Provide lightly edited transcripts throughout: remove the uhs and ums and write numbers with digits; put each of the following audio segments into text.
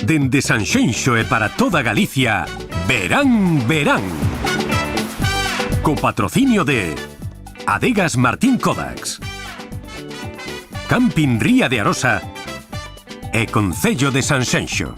Dende Sanxenxo e para toda Galicia, Verán, Verán. Co patrocinio de Adegas Martín Kodax, Camping Ría de Arosa e Concello de Sanxenxo.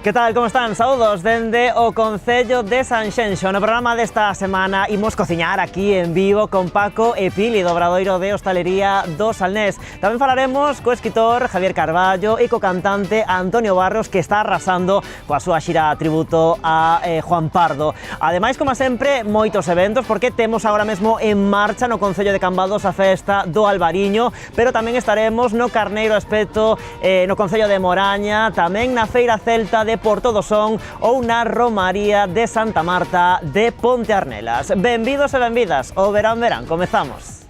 Que tal, como están? Saúdos dende o Concello de Sanxenxo. No programa desta semana imos cociñar aquí en vivo con Paco e Pili do Obradoiro de Hostalería do Salnés. Tamén falaremos co escritor Javier Carballo e co cantante Antonio Barros, que está arrasando coa súa xira tributo a Juan Pardo. Ademais, como sempre, moitos eventos, porque temos agora mesmo en marcha no Concello de Cambados a festa do Albariño, pero tamén estaremos no Carneiro Espeto, no Concello de Moraña, tamén na Feira Celta de Porto do Son ou na Romaría de Santa Marta de Ponte Arnelas. Benvidos e benvidas ao Verán Verán, comezamos.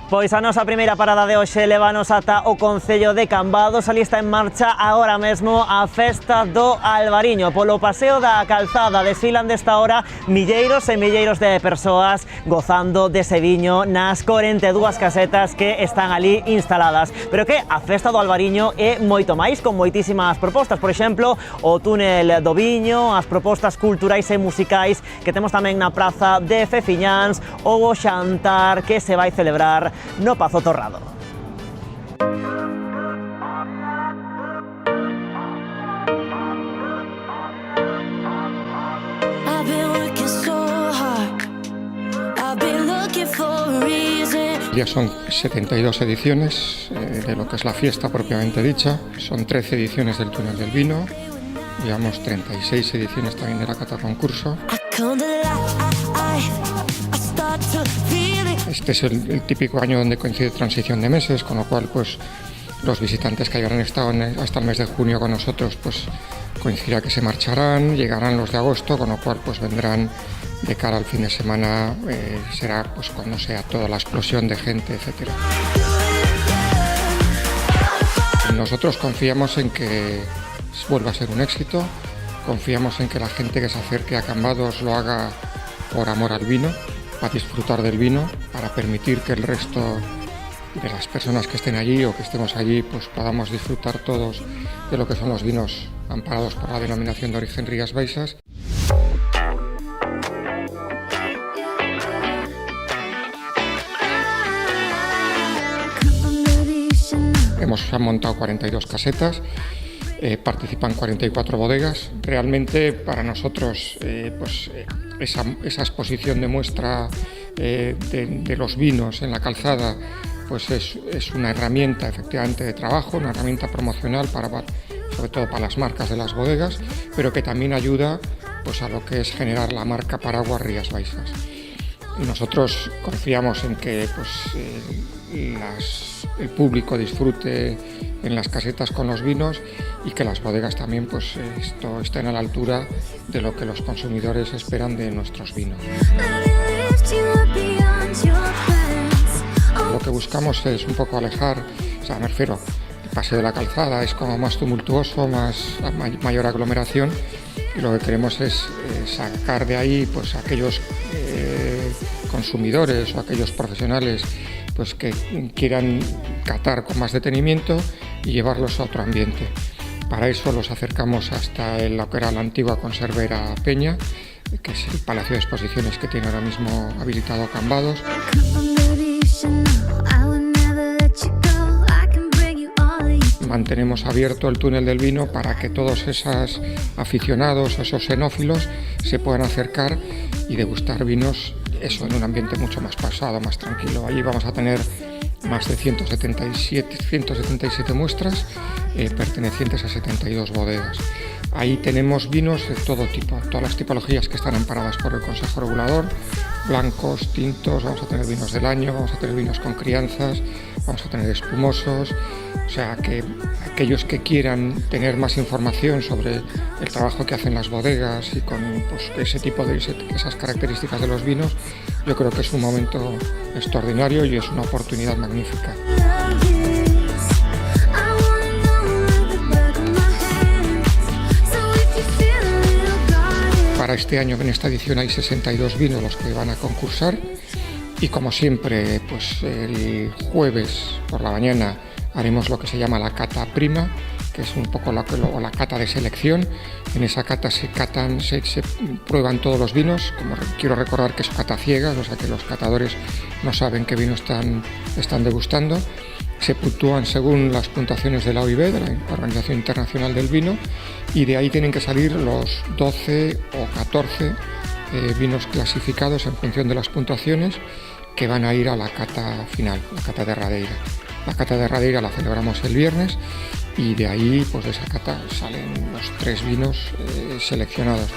Pois a nosa primeira parada de hoxe levanos ata o Concello de Cambados. Ali está en marcha agora mesmo a festa do Albariño. Polo paseo da Calzada desfilan desta hora milleiros e milleiros de persoas gozando dese viño nas 42 casetas que están ali instaladas. Pero que a festa do Albariño é moito máis, con moitísimas propostas. Por exemplo, o túnel do viño, as propostas culturais e musicais que temos tamén na praza de Fefiñáns, ou o xantar que se vai celebrar no Pazo Torrado. Ya son 72 ediciones de lo que es la fiesta propiamente dicha, son 13 ediciones del Túnel del Vino, llevamos 36 ediciones también de la cata concurso. Este es el típico año donde coincide transición de meses, con lo cual pues los visitantes que hayan estado hasta el mes de junio con nosotros pues coincidirá que se marcharán, llegarán los de agosto, con lo cual pues vendrán de cara al fin de semana, será pues cuando sea toda la explosión de gente, etcétera. Nosotros confiamos en que vuelva a ser un éxito, confiamos en que la gente que se acerque a Cambados lo haga por amor al vino, para disfrutar del vino, para permitir que el resto de las personas que estén allí o que estemos allí pues podamos disfrutar todos de lo que son los vinos amparados por la denominación de origen Rías Baixas. Se han montado 42 casetas, participan 44 bodegas. Realmente para nosotros esa exposición de muestra de los vinos en la calzada pues es una herramienta efectivamente de trabajo, una herramienta promocional sobre todo para las marcas de las bodegas, pero que también ayuda pues a lo que es generar la marca paraguas Rías Baixas. Y nosotros confiamos en que el público disfrute en las casetas con los vinos y que las bodegas también pues estén a la altura de lo que los consumidores esperan de nuestros vinos. Lo que buscamos es un poco alejar, me refiero, el paseo de la calzada es como más tumultuoso, mayor aglomeración, y lo que queremos es sacar de ahí pues aquellos consumidores o aquellos profesionales pues que quieran catar con más detenimiento y llevarlos a otro ambiente. Para eso los acercamos hasta lo que era la antigua conservera Peña, que es el Palacio de Exposiciones que tiene ahora mismo habilitado Cambados. Mantenemos abierto el túnel del vino para que todos esos aficionados, esos xenófilos, se puedan acercar y degustar vinos en un ambiente mucho más pausado, más tranquilo. Allí vamos a tener más de 177 muestras pertenecientes a 72 bodegas. Ahí tenemos vinos de todo tipo, todas las tipologías que están amparadas por el Consejo Regulador, blancos, tintos, vamos a tener vinos del año, vamos a tener vinos con crianzas, vamos a tener espumosos, o sea que aquellos que quieran tener más información sobre el trabajo que hacen las bodegas y con pues, ese tipo de esas características de los vinos, yo creo que es un momento extraordinario y es una oportunidad magnífica. Para este año, en esta edición, hay 62 vinos los que van a concursar y como siempre, pues el jueves por la mañana haremos lo que se llama la cata prima, que es un poco la cata de selección. En esa cata se prueban todos los vinos, como quiero recordar que es cata ciegas, o sea que los catadores no saben qué vino están degustando. Se puntúan según las puntuaciones de la OIB, de la Organización Internacional del Vino, y de ahí tienen que salir los 12 o 14 vinos clasificados en función de las puntuaciones que van a ir a la cata final, la cata de Radeira. La cata de Radeira la celebramos el viernes y de ahí, pues de esa cata, salen los 3 vinos seleccionados.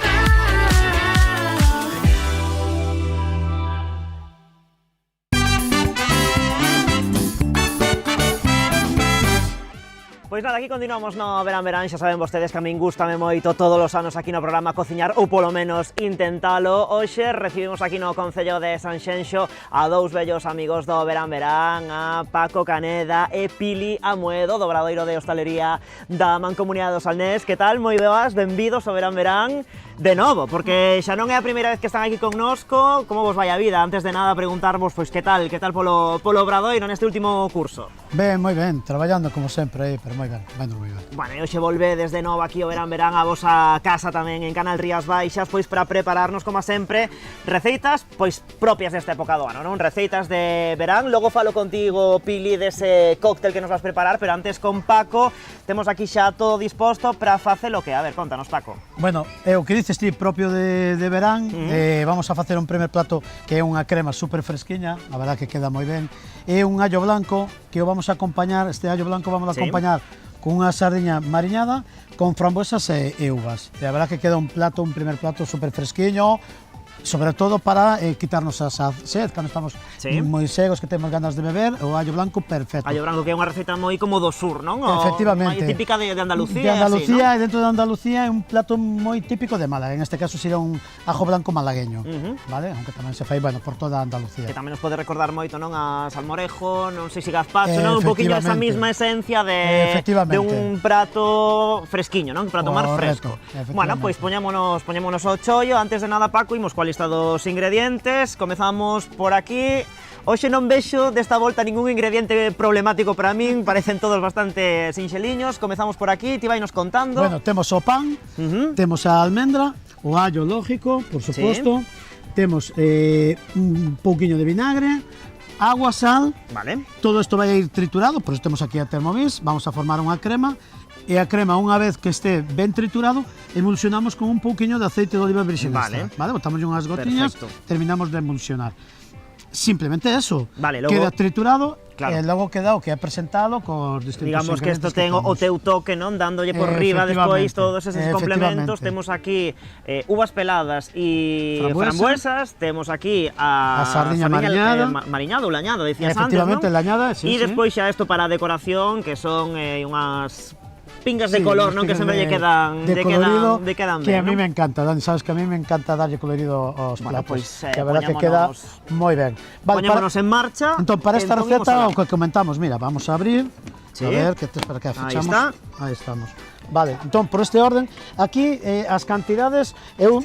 Pois nada, aquí continuamos no Verán, xa saben vostedes que a min gustame moito todos os anos aquí no programa cociñar, ou polo menos intentalo. Hoxe recibimos aquí no Concello de Sanxenxo a dous vellos amigos do Verán, a Paco Caneda e Pili Amuedo, do Obradoiro de Hostalería da Mancomunidade do Salnés. Que tal? Moi boas, benvidos ao Verán de novo, porque xa non é a primeira vez que están aquí connosco. Como vos vai a vida? Antes de nada preguntarvos, pois, que tal polo Obradoiro neste último curso? Ben, moi ben, traballando como sempre, pero moi ben, moi ben. Bueno, e hoxe volvedes de novo aquí ao Verán a vosa casa tamén en Canal Rías Baixas, pois para prepararnos, como sempre, receitas pois propias desta época do ano, non? Receitas de verán. Logo falo contigo, Pili, dese cóctel que nos vas preparar, pero antes con Paco temos aquí xa todo disposto para facer o que? A ver, contanos, Paco. Bueno, o que dices ti propio de verán, vamos a facer un primer plato que é unha crema super fresquiña, a verdad que queda moi ben, é un allo blanco que o vamos a acompañar, este allo blanco vamos a acompañar con unha sardiña mariñada con frambuesas e uvas. E a verdad que queda un primer plato super fresquiño, sobre todo para quitarnos a sed, cando estamos moi secos, que temos ganas de beber, o allo blanco perfecto. Allo blanco, que é unha receita moi como do sur, non? Efectivamente. Típica de Andalucía. De Andalucía, así, e dentro de Andalucía é un plato moi típico de Málaga, en este caso sería un ajo blanco malagueño, vale? Aunque tamén se fai, bueno, por toda Andalucía. Que tamén nos pode recordar moito, non? A salmorejo, non sei se gazpacho, non? Un poquinho esa mesma esencia de un prato fresquiño, non? Para tomar fresco. Bueno, pois poñémonos ao chollo. Antes de nada, Paco, imos coa lista dos ingredientes. Comezamos por aquí. Hoxe non vexo desta volta ningún ingrediente problemático para min, parecen todos bastante sinxeliños. Comezamos por aquí, ti vainos contando. Bueno, temos o pan, temos a almendra, o allo lógico, por suposto, temos un pouquiño de vinagre, agua, sal, vale. Todo isto vai a ir triturado, por iso temos aquí a Thermomix, vamos a formar unha crema, e a crema, unha vez que este ben triturado, emulsionamos con un pouquiño de aceite de oliva virxin extra, vale? Botamos unhas gotiñas, terminamos de emulsionar. Simplemente eso, vale, logo, queda triturado, e logo queda o que é presentado cos distintos digamos que isto ten o teu toque, non? Dándolle por riba despois todos eses complementos. Temos aquí uvas peladas e frambuesas, temos aquí a sardiña mariñada ou lañada, decías antes, non? Efectivamente, lañada, sí. E despois xa isto para a decoración, que son unhas pingas de color, non? Que sempre lle quedan ben, que a mí me encanta, Dani, sabes que a mí me encanta darlle colorido aos platos, pues, que a verdad que queda moi ben. Vale, poñémonos en marcha. Entón, para esta receta, o que comentamos, mira, vamos a abrir, a ver, que para que fechamos. Aí estamos. Vale, entón, por este orden, aquí as cantidades,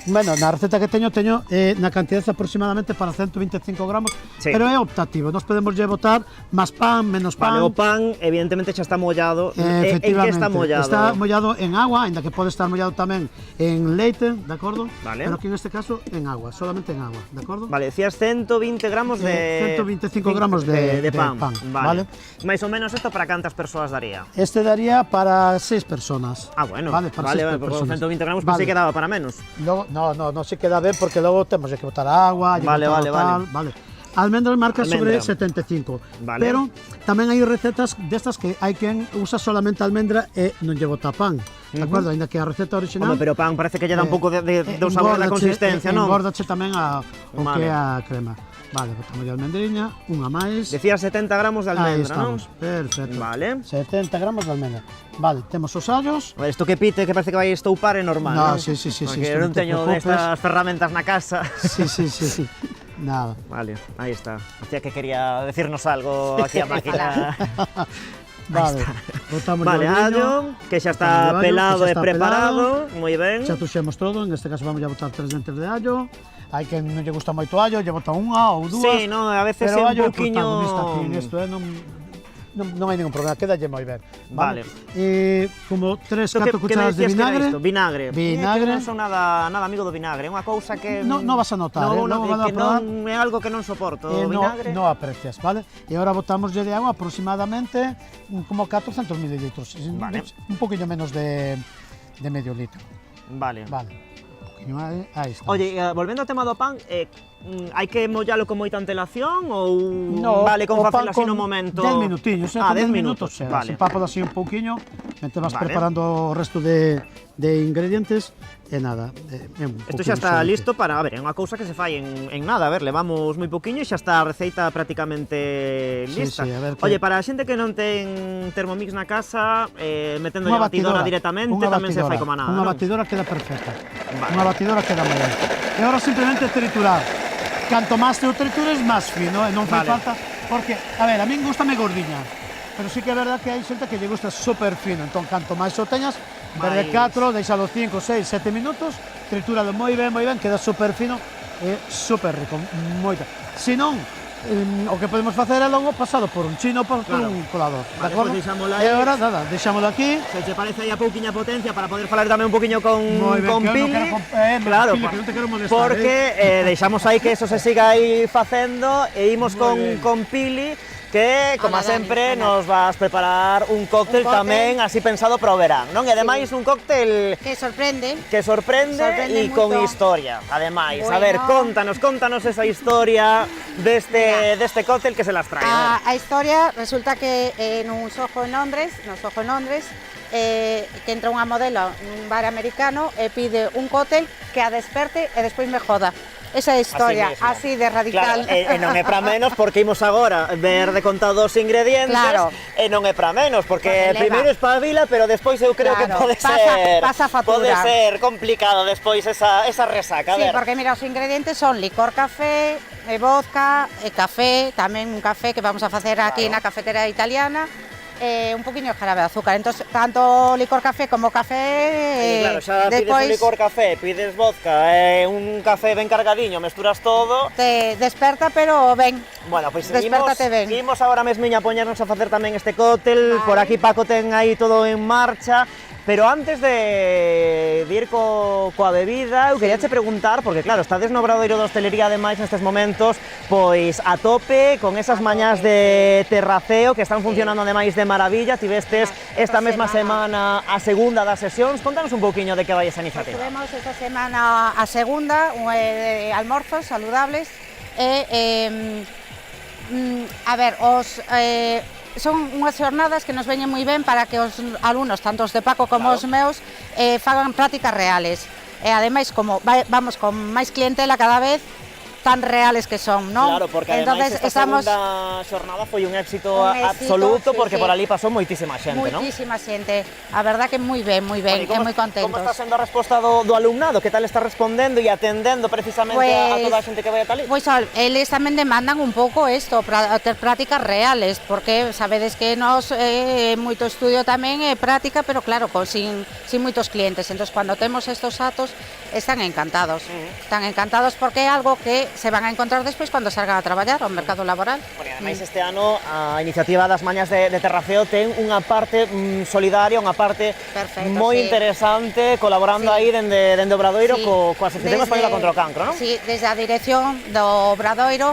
bueno, na receta que teño na cantidad aproximadamente para 125 gramos, pero é optativo, nos podemos botar máis pan, menos pan. Vale, o pan, evidentemente, xa está mollado. Efectivamente, en que está mollado? Está mollado en agua, ainda que pode estar mollado tamén en leite, de acordo? Vale. Pero aquí en este caso en agua, solamente en agua, de acordo? Vale, decías 120 gramos de... 125 gramos de pan, vale. Mais ou menos isto para cantas persoas daría? Este daría para 6 personas. Ah, bueno, vale, porque 120 gramos pensei que daba para menos. No, se queda ben porque logo temos que botar agua, vale. Almendras marca sobre Almendra. 75. Vale. Pero tamén hai recetas destas que hai quen usa solamente almendra e non lle bota pan. De acordo? Ainda que a receta original Home, pero pan parece que lle dá un pouco de sabor da consistencia, non? Engordache tamén o Vale. que é a crema. Vale, botamos de almendriña, unha máis. Decía 70 gramos de Aí almendra, non? estamos, perfecto. Vale. 70 gramos de almendra. Vale, temos os allos. A ver, isto que pite, que parece que vai estoupar é normal, No, non? sí, Porque isto eu non non te teño preocupes. destas ferramentas na casa. Sí. Nada. Vale, aí está. Hacía que quería decirnos algo aquí a máquina. Vale, botamos Vale, o alliño. allo, que xa Botamos está o allo, pelado que e xa está preparado. Moi ben. Xa tuxemos todo, en este caso vamos a botar 3 dentes de allo. Hai que non lle gusta moito allo, lle bota unha ou dúas. Sí, no, a veces é pero o un allo é pouquiño... protagonista aquí nisto, non hai ningún problema, quédalle moi ben. Vale. Como 3, Isto 4 cucharadas de vinagre. Vinagre. Vinagre. Non son nada amigo do vinagre, é unha cousa que... No vas a notar, no, logo van a que probar. non é algo que non soporto, o vinagre. No aprecias, vale? E agora botamos de agua aproximadamente como 400 mililitros, Vale. un poquinho menos de medio litro. Vale. Vale. Un poquinho aí está. Oye, volvendo ao tema do pan, hai que mollalo con moita antelación ou No, vale con o facelo pan así con no momento? 10 minutiños, con 10 minutos, vale. se papas así un pouquiño, mentre vas Vale. preparando o resto de ingredientes e nada. Isto xa está listo para, a ver, é unha cousa que se fai en nada, a ver, levamos moi poquiño e xa está a receita prácticamente Sí, lista. sí, a ver que- Oye, para a xente que non ten Thermomix na casa, metendo Unha a batidora batidora directamente, unha tamén se fai batidora, como nada, Unha non? batidora queda perfecta. Vale. Unha batidora queda moi ben. E agora simplemente triturar. Canto máis te o tritures, máis fino, e non fai Vale. falta, porque, a ver, a min gustame gordiña, pero sí que é verdad que hai xente que lle gusta super fino, entón canto máis o teñas, verde Mais- 4, deixalo 5, 6, 7 minutos, tritúralo moi ben, queda super fino e super rico, moita. Se non, o que podemos facer é logo pasado por un chino ou por Claro. un colador, de Vale, acordo? pois deixámolo E aí. agora, nada, deixámolo aquí. Se te parece aí a pouquiña potencia para poder falar tamén un poquinho con Moi ben, que eu non Pili. quero Claro, Pili, que non te quero molestar, porque deixamos aí que eso se siga aí facendo e imos Moi ben. con Pili, que, como Hola, Dani, sempre, hola. nos vas preparar un cóctel Un cóctel. tamén así pensado para o verán, non? E ademais un cóctel Que sorprende. que sorprende Sorprende e con moito. historia, ademais. A Bueno. ver, contanos esa historia deste cóctel que se las trae. a ver. A historia resulta que nun Soho en Londres, que entra unha modelo nun bar americano e pide un cóctel que a desperte e despois me joda. Esa é a historia, mesmo. así de radical. Claro, e non é para menos porque imos agora ver de contado os ingredientes. Claro. E non é para menos porque Porque leva. primeiro espabila, pero despois eu creo que Claro, pode pasa factura. pode ser complicado despois esa resaca. A Sí, ver. porque mira, os ingredientes son licor café, vodka, café, tamén un café que vamos a facer aquí na cafetera italiana, un poquinho de jarabe de azúcar. Entonces, tanto licor café como café, Claro, xa pides un licor café, pides vodka, un café ben cargadiño, mesturas todo. te desperta, pero ben. Bueno, pois Despértate ben. imos agora mesmiña a poñernos a facer tamén este cóctel. Vale. Por aquí Paco ten aí todo en marcha. Pero antes de ir coa bebida, eu quería che preguntar, porque claro, estades no Obradoiro de Hostelería ademais nestes momentos, pois a tope con esas mañas de terraceo que están funcionando ademais de maravilla. Tivestes esta mesma semana a segunda das sesións. Contanos un pouquiño de que vai esa iniciativa. Tuvemos esta semana a segunda, almorzos saludables. A ver, son unhas xornadas que nos veñen moi ben para que os alumnos, tanto os de Paco como Claro. os meus, fagan prácticas reales. E ademais, como vamos con máis clientela cada vez, tan reales que son, non? Claro, porque ademais esta segunda xornada foi un éxito Un éxito, absoluto, sí, porque sí. por ali pasou moitísima xente, non? Moitísima xente. A verdad que moi ben, Bueno, e moi contentos. Como está sendo a resposta do alumnado? Que tal está respondendo e atendendo precisamente a toda a xente que vai a tal? Pois eles tamén demandan un pouco isto, para ter prácticas reales, porque sabedes que nos moito estudio tamén é práctica, pero claro, sin moitos clientes. Entón, cando temos estos actos, están encantados. Están encantados porque é algo que se van a encontrar despois cando salgan a traballar ao mercado laboral. Porque ademais este ano a iniciativa das mañas de terraceo ten unha parte solidaria, unha parte Perfecto, moi sí. interesante, colaborando Sí. aí dende Obradoiro Sí, coa Asociación Española contra o Cancro, non? Sí, desde a dirección do Obradoiro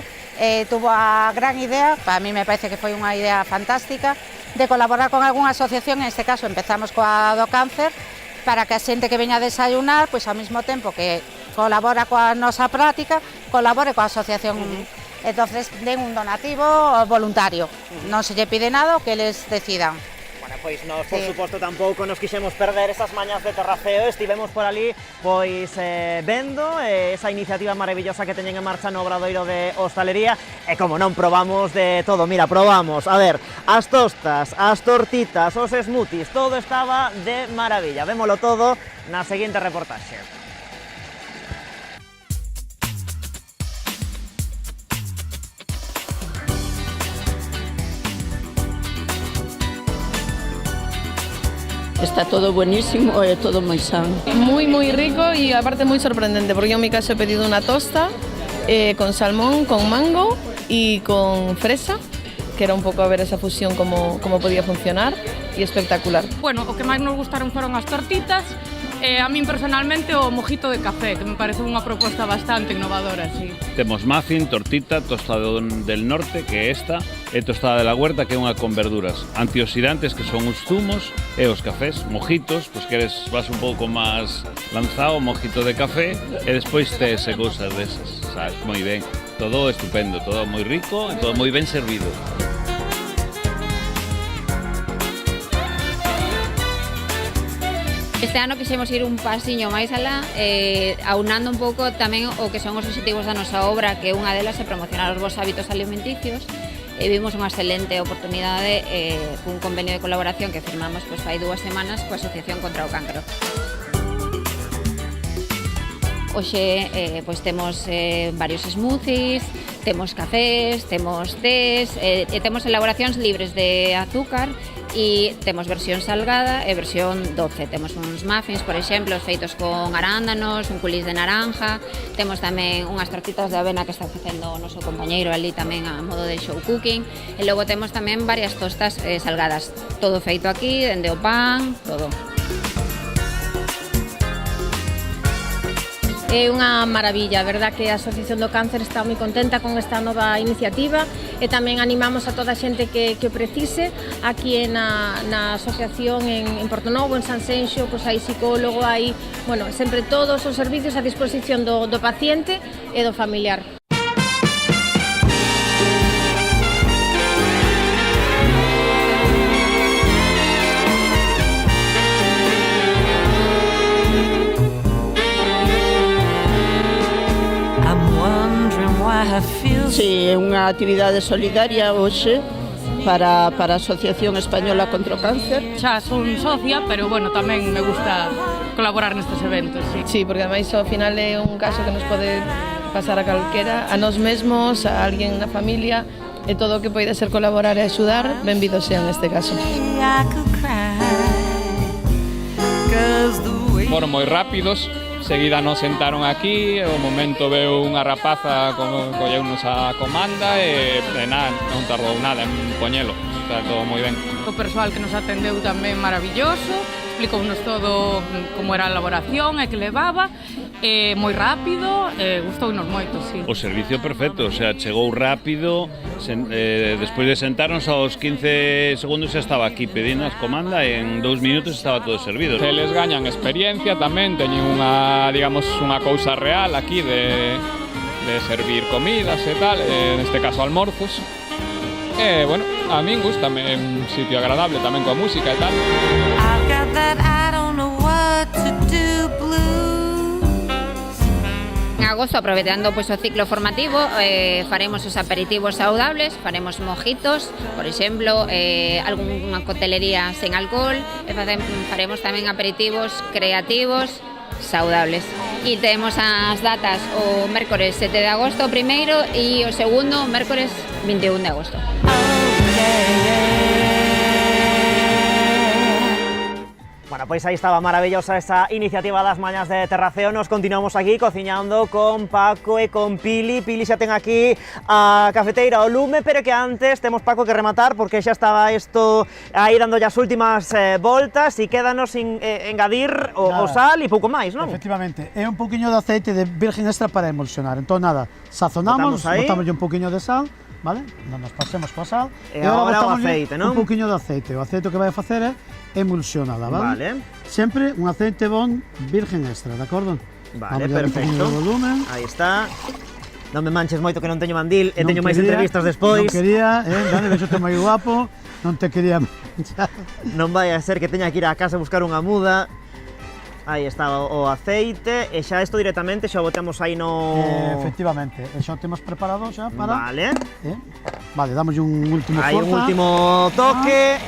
tuvo a gran idea, para mí me parece que foi unha idea fantástica, de colaborar con algunha asociación. En este caso empezamos coa do cáncer, para que a xente que veña a desayunar, pois ao mesmo tempo que colabora coa nosa práctica, colabore coa asociación entonces den un donativo voluntario. Non se lle pide nada, o que eles decidan. Bueno, pois nós, por suposto, tampouco nos quixemos perder esas mañas de terraceo, estivemos por ali, pois, vendo esa iniciativa maravillosa que teñen en marcha no Obradoiro de Hostalería, e como non, probamos de todo, mira, probamos, a ver, as tostas, as tortitas, os smoothies, todo estaba de maravilla, vémolo todo na seguinte reportaxe. Está todo buenísimo, é todo moi sano. Muy rico y aparte muy sorprendente, porque yo en mi caso he pedido una tosta con salmón, con mango y con fresa, que era un pouco a ver esa fusión como podía funcionar, y espectacular. Bueno, o que máis nos gustaron foron as tortitas, a min personalmente o mojito de café, que me parece unha proposta bastante innovadora, sí. Temos muffin, tortita, tostada del norte, que é esta, e tostada de la huerta, que é unha con verduras, antioxidantes, que son os zumos, e os cafés, mojitos, pois que eres vas un pouco máis lanzado, mojito de café, e despois tes e cousas desas, sabes, moi ben. Todo estupendo, todo moi rico e todo moi ben servido. Este ano quixemos ir un pasiño máis alá, aunando un pouco tamén o que son os obxectivos da nosa obra, que unha delas é promocionar os bons hábitos alimenticios, e vimos unha excelente oportunidade cun convenio de colaboración que firmamos fai 2 semanas coa Asociación contra o Cancro. Hoxe pois temos varios smoothies, temos cafés, temos tés, e temos elaboracións libres de azúcar, e temos versión salgada e versión doce. Temos uns muffins, por exemplo, feitos con arándanos, un culis de naranja, temos tamén unhas tortitas de avena que está facendo o noso compañeiro ali tamén a modo de show cooking, e logo temos tamén varias tostas salgadas, todo feito aquí, dende o pan, todo. É unha maravilla, a verdad que a Asociación do Cáncer está moi contenta con esta nova iniciativa, e tamén animamos a toda a xente que precise aquí na asociación en Portonovo, en Sanxenxo, pois hai psicólogo, hai, bueno, sempre todos os servicios a disposición do paciente e do familiar. Sí, é unha actividade solidaria hoxe para a Asociación Española contra o Cáncer. Xa son socia, pero bueno, tamén me gusta colaborar nestes eventos, sí. Sí, porque ademais ao final é un caso que nos pode pasar a calquera, a nós mesmos, a alguén na familia, e todo o que poida ser colaborar e axudar, benvido sea neste caso. Foron moi rápidos, seguida nos sentaron aquí, o momento veu unha rapaza colleunos a comanda e nada, non tardou nada en poñelo, está todo moi ben. O persoal que nos atendeu tamén maravilloso, explicounos todo como era a elaboración e que levaba, moi rápido, gustounos moito, sí. O servicio perfecto, o sea, chegou rápido, despois de sentarnos aos 15 segundos xa estaba aquí pedindo as comanda e en 2 minutos estaba todo servido. Eles gañan experiencia tamén, teñen unha, digamos, unha cousa real aquí de servir comidas e tal, neste caso almorzos. E, bueno, a min gustame, é un sitio agradable tamén coa música e tal. En agosto, aproveitando pois, o ciclo formativo, faremos os aperitivos saudables, faremos mojitos, por exemplo, algunha cotelería sen alcohol, e faremos tamén aperitivos creativos saudables. E temos as datas o mércores 7 de agosto o primeiro e o segundo mércores 21 de agosto. Bueno, pois aí estaba maravillosa esa iniciativa das mañas de terraceo. Nos continuamos aquí cociñando con Paco e con Pili. Pili xa ten aquí a cafeteira ao lume, pero que antes temos, Paco, que rematar porque xa estaba isto aí dando as últimas voltas e quédanos engadir o sal e pouco máis, non? Efectivamente, é un pouquiño de aceite de virgen extra para emulsionar. Entón, nada, sazonamos, botamos un pouquiño de sal, vale? Non nos pasemos coa sal. E agora o aceite, non? Un pouquiño de aceite. O aceite que vai a facer é emulsionada, vale? Sempre un aceite bon virgen extra, de acordo? Vale, perfecto. Volumen. Aí está. Non me manches moito que non teño mandil e teño máis quería, entrevistas despois. Non quería, Dani, vexote moi guapo, non te quería manchar. Non vai a ser que teña que ir á casa a buscar unha muda. Aí está o aceite e xa isto directamente xa o botamos aí no... Efectivamente, e xa o temos preparado xa para... Vale. Vale, damos un último Aí forza. un último toque.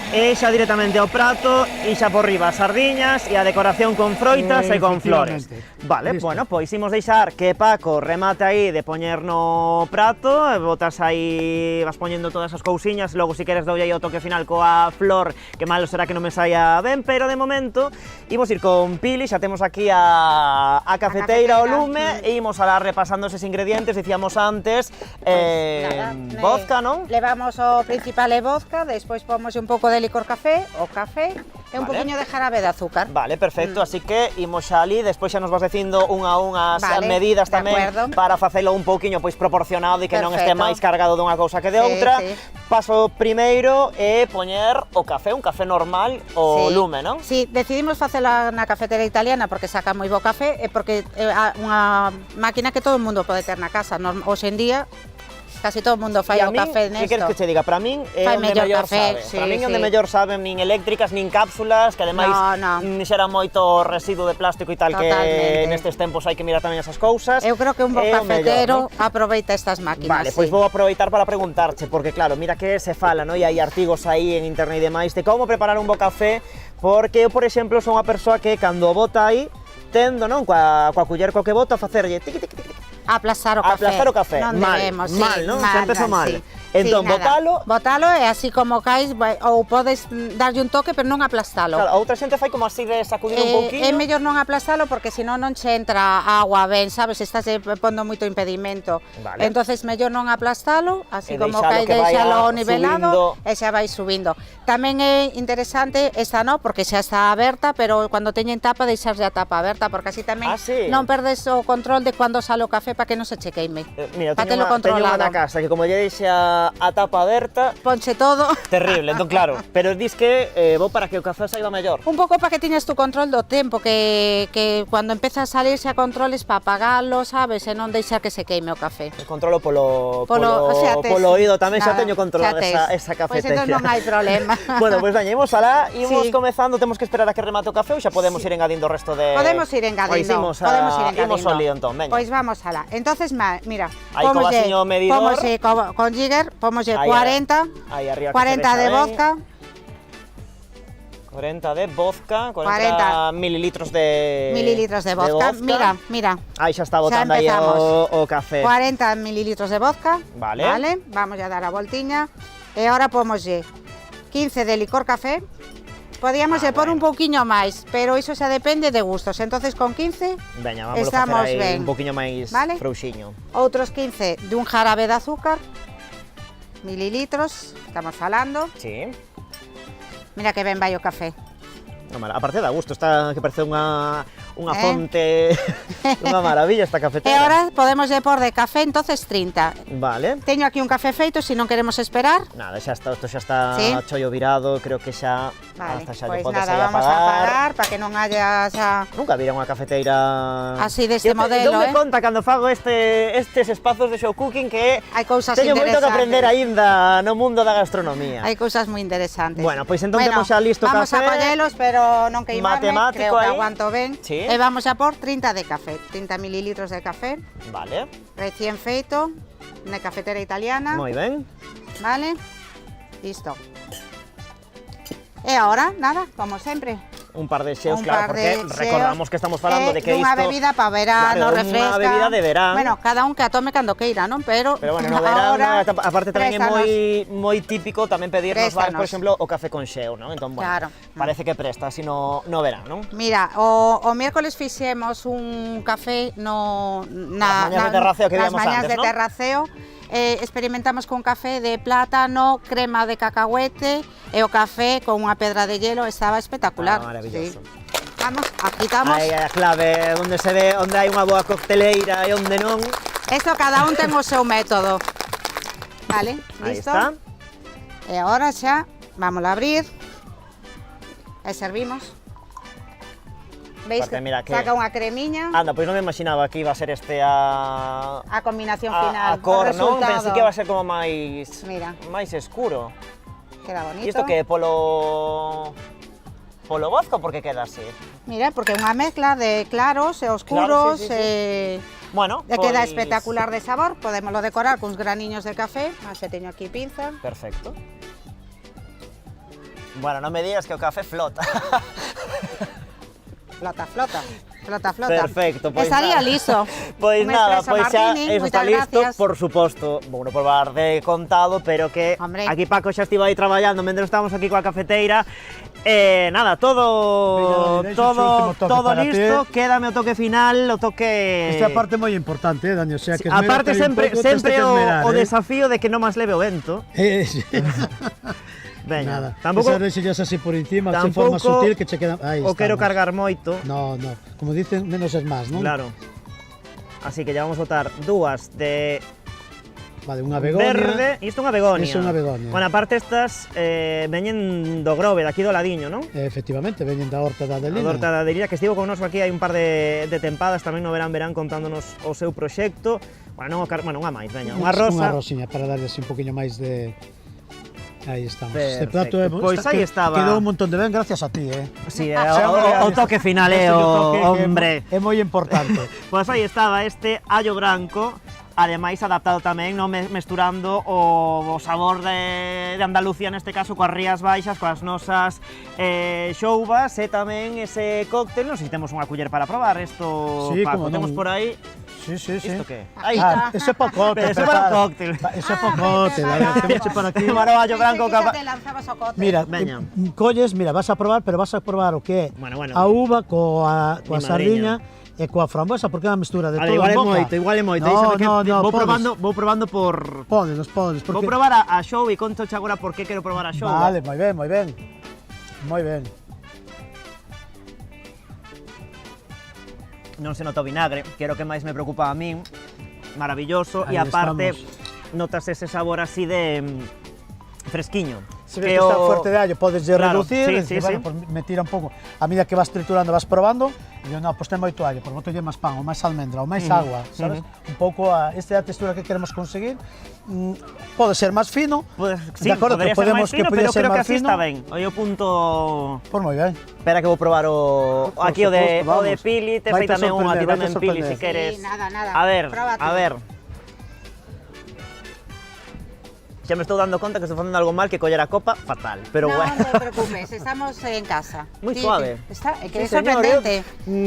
E xa directamente ao prato e xa por riba as sardiñas e a decoración con froitas e con flores. Vale, Listo. bueno, pois imos deixar que Paco remate aí de poñer no prato, botas aí, vas poñendo todas as cousiñas, logo se queres doulle aí o toque final coa flor, que malo será que non me saia ben, pero de momento imos ir con Pili, xa temos aquí a cafeteira ao lume e imos alá repasando eses ingredientes, dicíamos antes, vodka, non? Levamos o principal é vodka, despois pomos un pouco de licor café, o café e un Vale. poquinho de jarabe de azúcar. Vale, perfecto, así que imos xa ali, despois xa nos vas dicindo unha a unha as Vale, medidas de tamén acuerdo. para facelo un pouquiño pois proporcionado e que non este Perfecto. máis cargado dunha cousa que de outra. sí. Paso primeiro é poñer o café, un café normal, o Sí. lume, non? Sí, decidimos facela na cafetera italiana porque saca moi bo café e porque é unha máquina que todo o mundo pode ter na casa. Hoxe en día casi todo o mundo fai E a o min, café que nesto. queres que che diga? Para min é Fai onde mellor mellor café, sabe. sí, Para min é onde sí. mellor saben nin eléctricas, nin cápsulas, que ademais xera moito residuo de plástico e tal, Totalmente. que nestes tempos hai que mirar tamén esas cousas. Eu creo que un bo É o cafetero mellor, non? aproveita estas máquinas. Vale, pois sí. vou aproveitar para preguntarche, porque claro, mira que se fala, no? E hai artigos aí en internet e demais de como preparar un bo café, porque eu, por exemplo, son unha persoa que cando o bota aí, tendo, non? Coa culler co que bota, a facerlle tiqui, tiqui, tiqui, Aplastar o café. aplastar o café. Non Mal, debemos, sí, mal, non? Se empeza mal. Sí. Entón, Sí, nada. botalo. Botalo e así como caes, ou podes darlle un toque, pero non aplastalo. Claro, a outra xente fai como así de sacudir un pouquiño. É mellor non aplastalo porque senón non che entra agua ben, sabes? Estás pondo moito impedimento. Vale. Entonces mellor non aplastalo, así E como deixalo cae, que vaya deixalo nivelado subindo. e xa vai subindo. Tamén é interesante esta no, porque xa está aberta, pero cando teñen tapa deixarlle a tapa aberta, porque así tamén sí. non perdes o control de cando sale o café para que non se che queime. Mira, Pa teño telo unha na controlado. casa que como lle deixe a tapa aberta, ponche todo. Terrible, entón claro, pero dis que vou para que o café saiba mellor. Un pouco para que teñas tu control do tempo, que cuando empeza a salir xa controles para apagalo, sabes, e non deixar que se queime o café. Controlo polo xa tes. oído tamén, xa Nada, teño controlado xa esa tes. cafetería. Pois entón non hai problema. Bueno, pois veña, imos alá, imos Sí. comezando, temos que esperar a que remate o café ou xa podemos ir engadindo o resto de... Podemos ir engadindo. Pois imos ao lío entón, veña. Pois vamos alá. Entonces, mira, Aí co vasiño medidor. con Jigger, pomoslle Aí, 40, aí arriba que 40 se de vexa ben. vodka, 40 de vodka, 40 40 mililitros de... mililitros de vodka. Mira. Aí xa está Xa botando aí empezamos. o café. 40 mililitros de vodka. Vale. Vamos a dar a voltiña. E ahora pomoslle 15 de licor café. Podíamos pôr un pouquiño máis, pero iso xa depende de gustos. Entonces con 15 Veña, vámonos estamos facer aí ben. un poquinho máis Vale. frouxiño. Outros 15 dun jarabe de azúcar, mililitros, estamos falando. Sí. Mira que ben vai o café. No, aparte da gusto, está que parece unha fonte, unha maravilla esta E cafetera. ahora podemos pôr de café entonces 30. Vale. Teño aquí un café feito, se non queremos esperar. Nada, xa está, isto xa está Sí. chollo virado, creo que xa Vale, hasta xa pois lle podes nada, aí vamos a apagar para que non haya xa... Nunca vira unha cafeteira Así deste modelo, Eu me conta cando fago estes espazos de show cooking que hai cousas teño moito que interesantes. aprender aínda no mundo da gastronomía. Hai cousas moi interesantes. Bueno, pois entón temos xa listo o vamos café. a collelos, pero non queimarme, Matemático creo que aí. aguanto ben. Sí. E vamos a por 30 de café, 30 mililitros de café, Vale, recién feito, na cafetera italiana. moi ben. Vale, listo. E ahora, nada, como sempre. Un par de xeos, Un claro, par porque de xeos, recordamos que estamos falando de que dunha isto... bebida para verano, Claro, refresca. unha bebida de verán. Bueno, cada un que a tome cando queira, non? Pero Pero bueno, no verán, ahora, aparte tamén é moi típico tamén pedir nos bares, por Préstanos. exemplo, o café con xeo, non? Entón, bueno, Claro. parece que presta así no verán, non? Mira, o miércoles fixemos un café Nas mañas de terraceo que nas víamos mañas antes, de non? terraceo. Experimentamos con café de plátano, crema de cacahuete e o café con unha pedra de hielo, estaba espectacular. Maravilloso. Sí. Vamos, agitamos. Aí é a clave, onde se ve, onde hai unha boa cocteleira e onde non. Esto cada un ten o seu método. Vale, Aí listo. está. E agora xa, vamos a abrir. E servimos. Veis Porque que mira que... saca unha cremiña. Anda, pois non me imaginaba que iba a ser este a combinación final, a cor, o non? resultado. Pensei que iba a ser como máis... Mira. Máis escuro. Queda bonito. E isto que é polo bosco, por que queda así? Mira, porque é unha mezcla de claros e oscuros, Claro, sí. Bueno, e queda pois- espectacular de sabor. Podémoslo decorar cuns graniños de café. Así teño aquí pinza. Perfecto. Bueno, non me digas que o café flota. Flota. Perfecto, pois Estaría nada. liso. Pois Un nada, espresso pois xa martini, eso está moitas listo, gracias. por suposto. Bueno, probar de contado, pero que aquí Paco xa estivo aí traballando mentre estamos aquí coa cafeteira. Nada, todo Mira, Dani, deixo o último toque todo para ti. listo, quédame o toque final, o toque... Esta parte é moi importante, Dani, o sea que Aparte sempre o de desafío de que non máis leve o vento. Sí. Veña, Nada, tampouco esas rexillas así por encima, de forma sutil que che quedan... Aí o quero estamos. cargar moito. No, como dicen, menos es más, non? Claro. Así que ya vamos a botar dúas de Vale, unha begonia. verde, e isto unha begonia. Isto é unha begonia. Bueno, aparte estas veñen do Grove, de aquí do ladiño, non? Efectivamente, veñen da horta da A Adelina. Horta da Adelina, que estivo connosco aquí hai un par de tempadas tamén no verán contándonos o seu proxecto. Bueno, unha máis, veña, unha rosa. Unha rosiña para darlle así un poquinho máis de... Aí estamos. Este Perfecto. plato é... Pois aí estaba. Quedou un montón de ben gracias a ti, Sí, o toque final, hombre. É moi importante. Pois aí estaba este allo branco, ademais adaptado tamén, non mesturando o sabor de Andalucía, neste caso, coas Rías Baixas, coas nosas xoubas, e tamén ese cóctel. Non sei se temos unha culler para probar isto, Sí, Paco, como temos non. por aí. Sí. Isto que? Aí Ah, está. ese é para cóctel. Pero ese para o cóctel. Ese é para cóctel. A ver, temos para aquí. Tomar o allo branco capa... Te lanzabas o cote. Mira, Veña. colles, mira, vas a probar, pero vas a probar o que é Bueno. a uva coa Mi sardiña e coa framboesa, porque é unha mestura de todo igual en é boca. moito. No, Déxame que vou podes. probando por... Podes, Vou porque... probar a show e conto agora por que quero probar a show. Vale, moi ben. Moi ben. Non se nota o vinagre, que era o que máis me preocupa a min. Maravilloso, Aí e aparte estamos. notas ese sabor así de fresquiño. Se ves que está fuerte de allo, podes Claro, reducir, sí, e sí, decir, bueno, sí. pues me tira un pouco. A medida que vas triturando, vas probando, e yo, no, pues ten moito allo, pues botolle máis pan, ou máis almendra, ou máis agua, sabes? Un pouco esta é a textura que queremos conseguir. Pode ser máis fino, Sí, de acordo, podría que ser podemos máis fino, que podría pero ser creo que máis así fino. está ben. Oi o punto... Pois moi ben. Espera que vou probar o... Por Aquí o de suposto, vamos. Pili, te fai Vaite tamén unha, ti sorprender, tamén vaite Pili, sorprender. si queres. Sí, nada. A ver, Próbate. a ver. Xa me estou dando conta que estou facendo algo mal, que coller a copa, fatal. Pero No bueno. te preocupes, estamos en casa. Moi Sí, suave. Está, que é Sí, señor, sorprendente.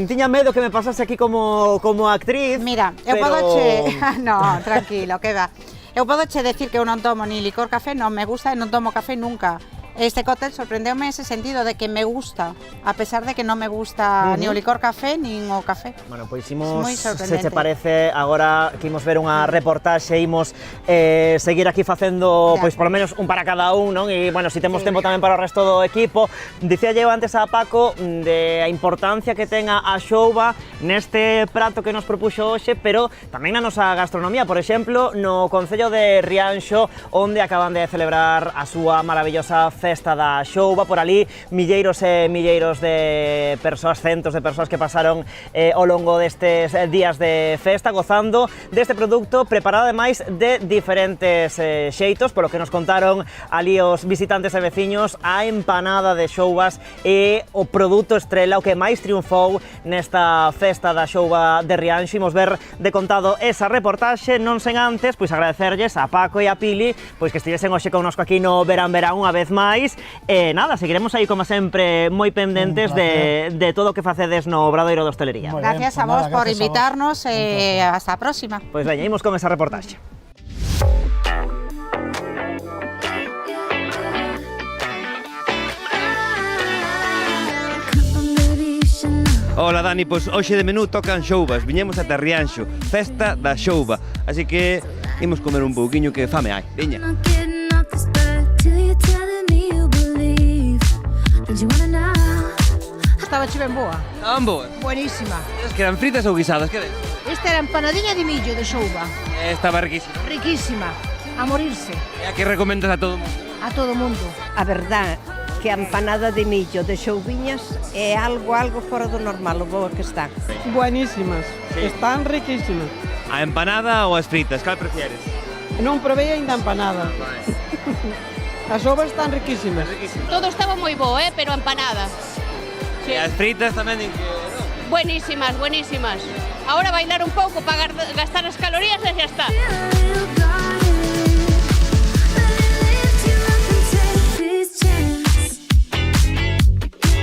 Tiña medo que me pasase aquí como actriz. Mira, eu pero... podo che... No, tranquilo, que va. Eu podo che decir que eu non tomo ni licor café, non me gusta e non tomo café nunca. Este cóctel sorprendeume en ese sentido de que me gusta, a pesar de que non me gusta ni o licor café nin o café. Bueno, pois Es imos, moi se sorprendente. che parece, agora que imos ver unha reportaxe, imos seguir aquí facendo, De pois polo menos un para cada un, non? E, bueno, si temos tempo tamén para o resto do equipo. Dicía eu antes a Paco de a importancia que ten a xouba neste prato que nos propuxo hoxe, pero tamén na nosa gastronomía, por exemplo, no Concello de Rianxo, onde acaban de celebrar a súa maravillosa festa da xouba, por ali milleiros e milleiros de persoas, centos de persoas que pasaron ao longo destes días de festa gozando deste produto preparado ademais de diferentes xeitos, polo que nos contaron ali os visitantes e veciños, a empanada de xoubas e o produto estrela, o que máis triunfou nesta festa da xouba de Rianxo. Imos ver de contado esa reportaxe, non sen antes pois agradecerlles a Paco e a Pili pois que estivesen hoxe connosco aquí no Verán unha vez máis. E nada, seguiremos aí como sempre moi pendentes de todo o que facedes no Obradoiro de Hostelería. Moi ben, Gracias pues a vos nada, por gracias a vos. invitarnos e hasta a próxima. Pois veña, imos con esa reportaxe. Ola Dani, pois hoxe de menú tocan xoubas, viñemos ata Rianxo, festa da xouba, así que imos comer un pouquiño que fame hai, viña. Estaba che ben boa. Estaban boas. Buenísima. Es que eran fritas ou guisadas, que eres? Esta era empanadiña de millo de xouba. Estaba riquísima. Riquísima. A morirse. E a que recomendas a todo o mundo? A todo mundo. A verdad, que a empanada de millo de Xoubiñas é algo fora do normal, o boa que están. Buenísimas, están riquísimas. A empanada ou as fritas, cal prefieres? Non probei ainda a empanada. As ovas están riquísimas. Todo estaba moi bo, pero empanada. E as fritas tamén din que... Buenísimas, buenísimas. Ahora bailar un pouco para gastar as calorías e xa está.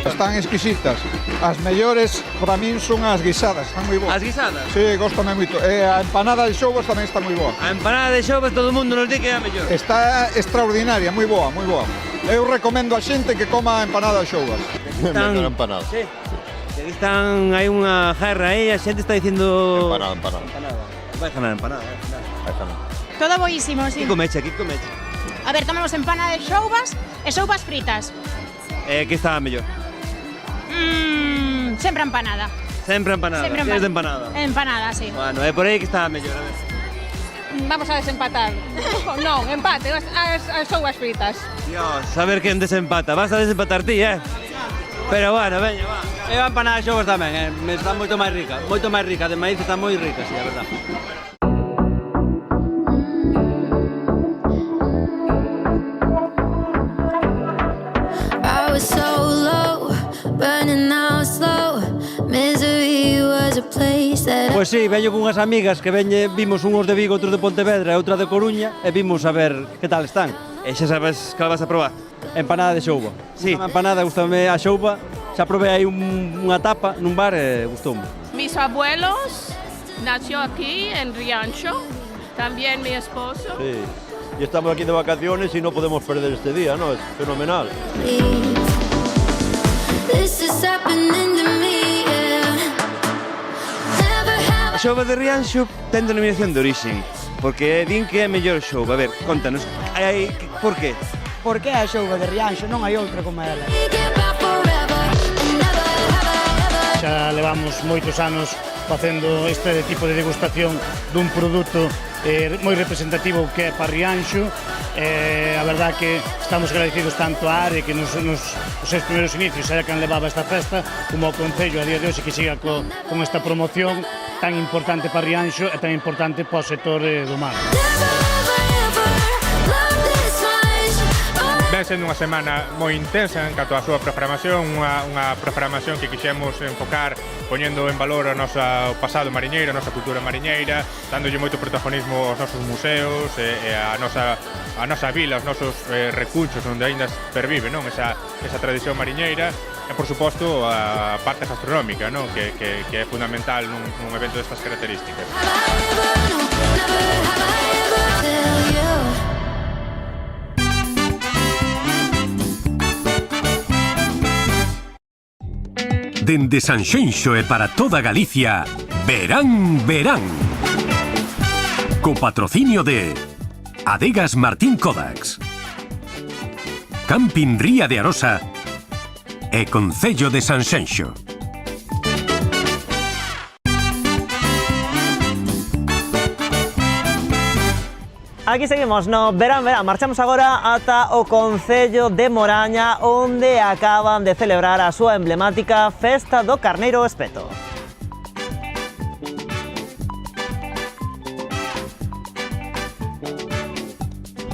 Están exquisitas. As mellores para min son as guisadas, están moi boas. As guisadas? Sí, góstame moito. E a empanada de xoubas tamén está moi boa. A empanada de xoubas todo o mundo nos di que é a mellor. Está extraordinaria, moi boa, moi boa. Eu recomendo a xente que coma a empanada de xoubas. Mellor empanada. Sí. Aquí están, hai unha guerra aí, a xente está dicindo... Empanada. Vai ganar empanada, Todo boísimo, sí. Que comeche? A ver, tomamos empanada de xoubas e xoubas fritas. Que está mellor? Sempre empanada. Sempre empanada. Sempre Que é de empanada? Empanada, sí. Bueno, é por aí que está mellor, a ver. Vamos a desempatar. Non, empate, as xoubas fritas. Dios, a ver quen desempata. Vas a desempatar ti, Pero bueno, veña, va. E a empanada de xoubas tamén, está moito máis rica. Moito máis rica, de maíz está moi rica, sí, a verdade. Pois sí, veño con unhas amigas que vimos unhos de Vigo, outros de Pontevedra e outra de Coruña e vimos a ver que tal están. E xa sabes cal vas a probar? Empanada de xouba. Sí. A empanada gustame a xouba, xa probei aí unha tapa nun bar e gustoume. Mis abuelos nació aquí en Riancho, también mi esposo. Sí, y estamos aquí de vacaciones y no podemos perder este día, ¿no? Es fenomenal. A xouba de Rianxo ten denominación de orixen, porque din que é mellor xouba. A ver, contanos, por qué? Por que a xouba de Rianxo? Non hai outra como ela. Xa levamos moitos anos facendo este tipo de degustación dun produto moi representativo que é para Rianxo. A verdad que estamos agradecidos tanto a Are que nos seus primeiros inicios era quen levaba esta festa, como ao Concello a día de hoxe que siga con esta promoción tan importante para Rianxo e tan importante para o sector do mar. Ven sendo unha semana moi intensa en canto á súa programación, unha programación que quixemos enfocar poñendo en valor o pasado mariñeiro, a nosa cultura mariñeira, dándolle moito protagonismo aos nosos museos e a nosa vila, aos nosos recunchos onde aínda pervive, non? Esa tradición mariñeira e, por suposto, a parte gastronómica, non? Que é fundamental nun evento destas características. Dende Sanxenxo e para toda Galicia, Verán, Verán. Co patrocinio de Adegas Martín Kodax, Camping Ría de Arosa e Concello de Sanxenxo. Aquí seguimos no Verán, Verán. Marchamos agora ata o Concello de Moraña, onde acaban de celebrar a súa emblemática Festa do Carneiro Espeto.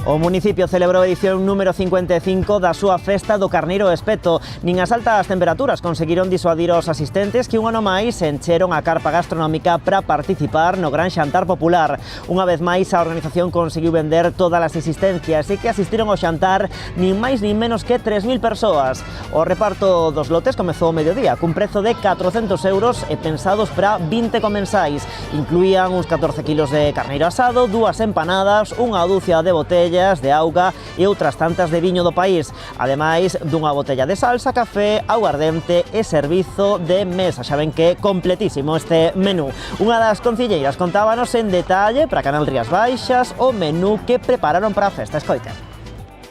O municipio celebrou a edición número 55 da súa Festa do Carneiro Espeto. Nin as altas temperaturas conseguiron disuadir aos asistentes que un ano máis encheron a carpa gastronómica para participar no gran xantar popular. Unha vez máis a organización conseguiu vender todas as existencias e que asistiron ao xantar nin máis nin menos que 3.000 persoas. O reparto dos lotes comezou ao mediodía cun prezo de 400 euros e pensados para 20 comensais. Incluían uns 14 kilos de carneiro asado, 2 empanadas, unha dúcia de botellas de auga e outras tantas de viño do país, ademais dunha botella de salsa, café, aguardente e servizo de mesa. Xa ven que é completísimo este menú. Unha das concelleiras contábanos en detalle para Canal Rías Baixas o menú que prepararon para a festa. Escoiten.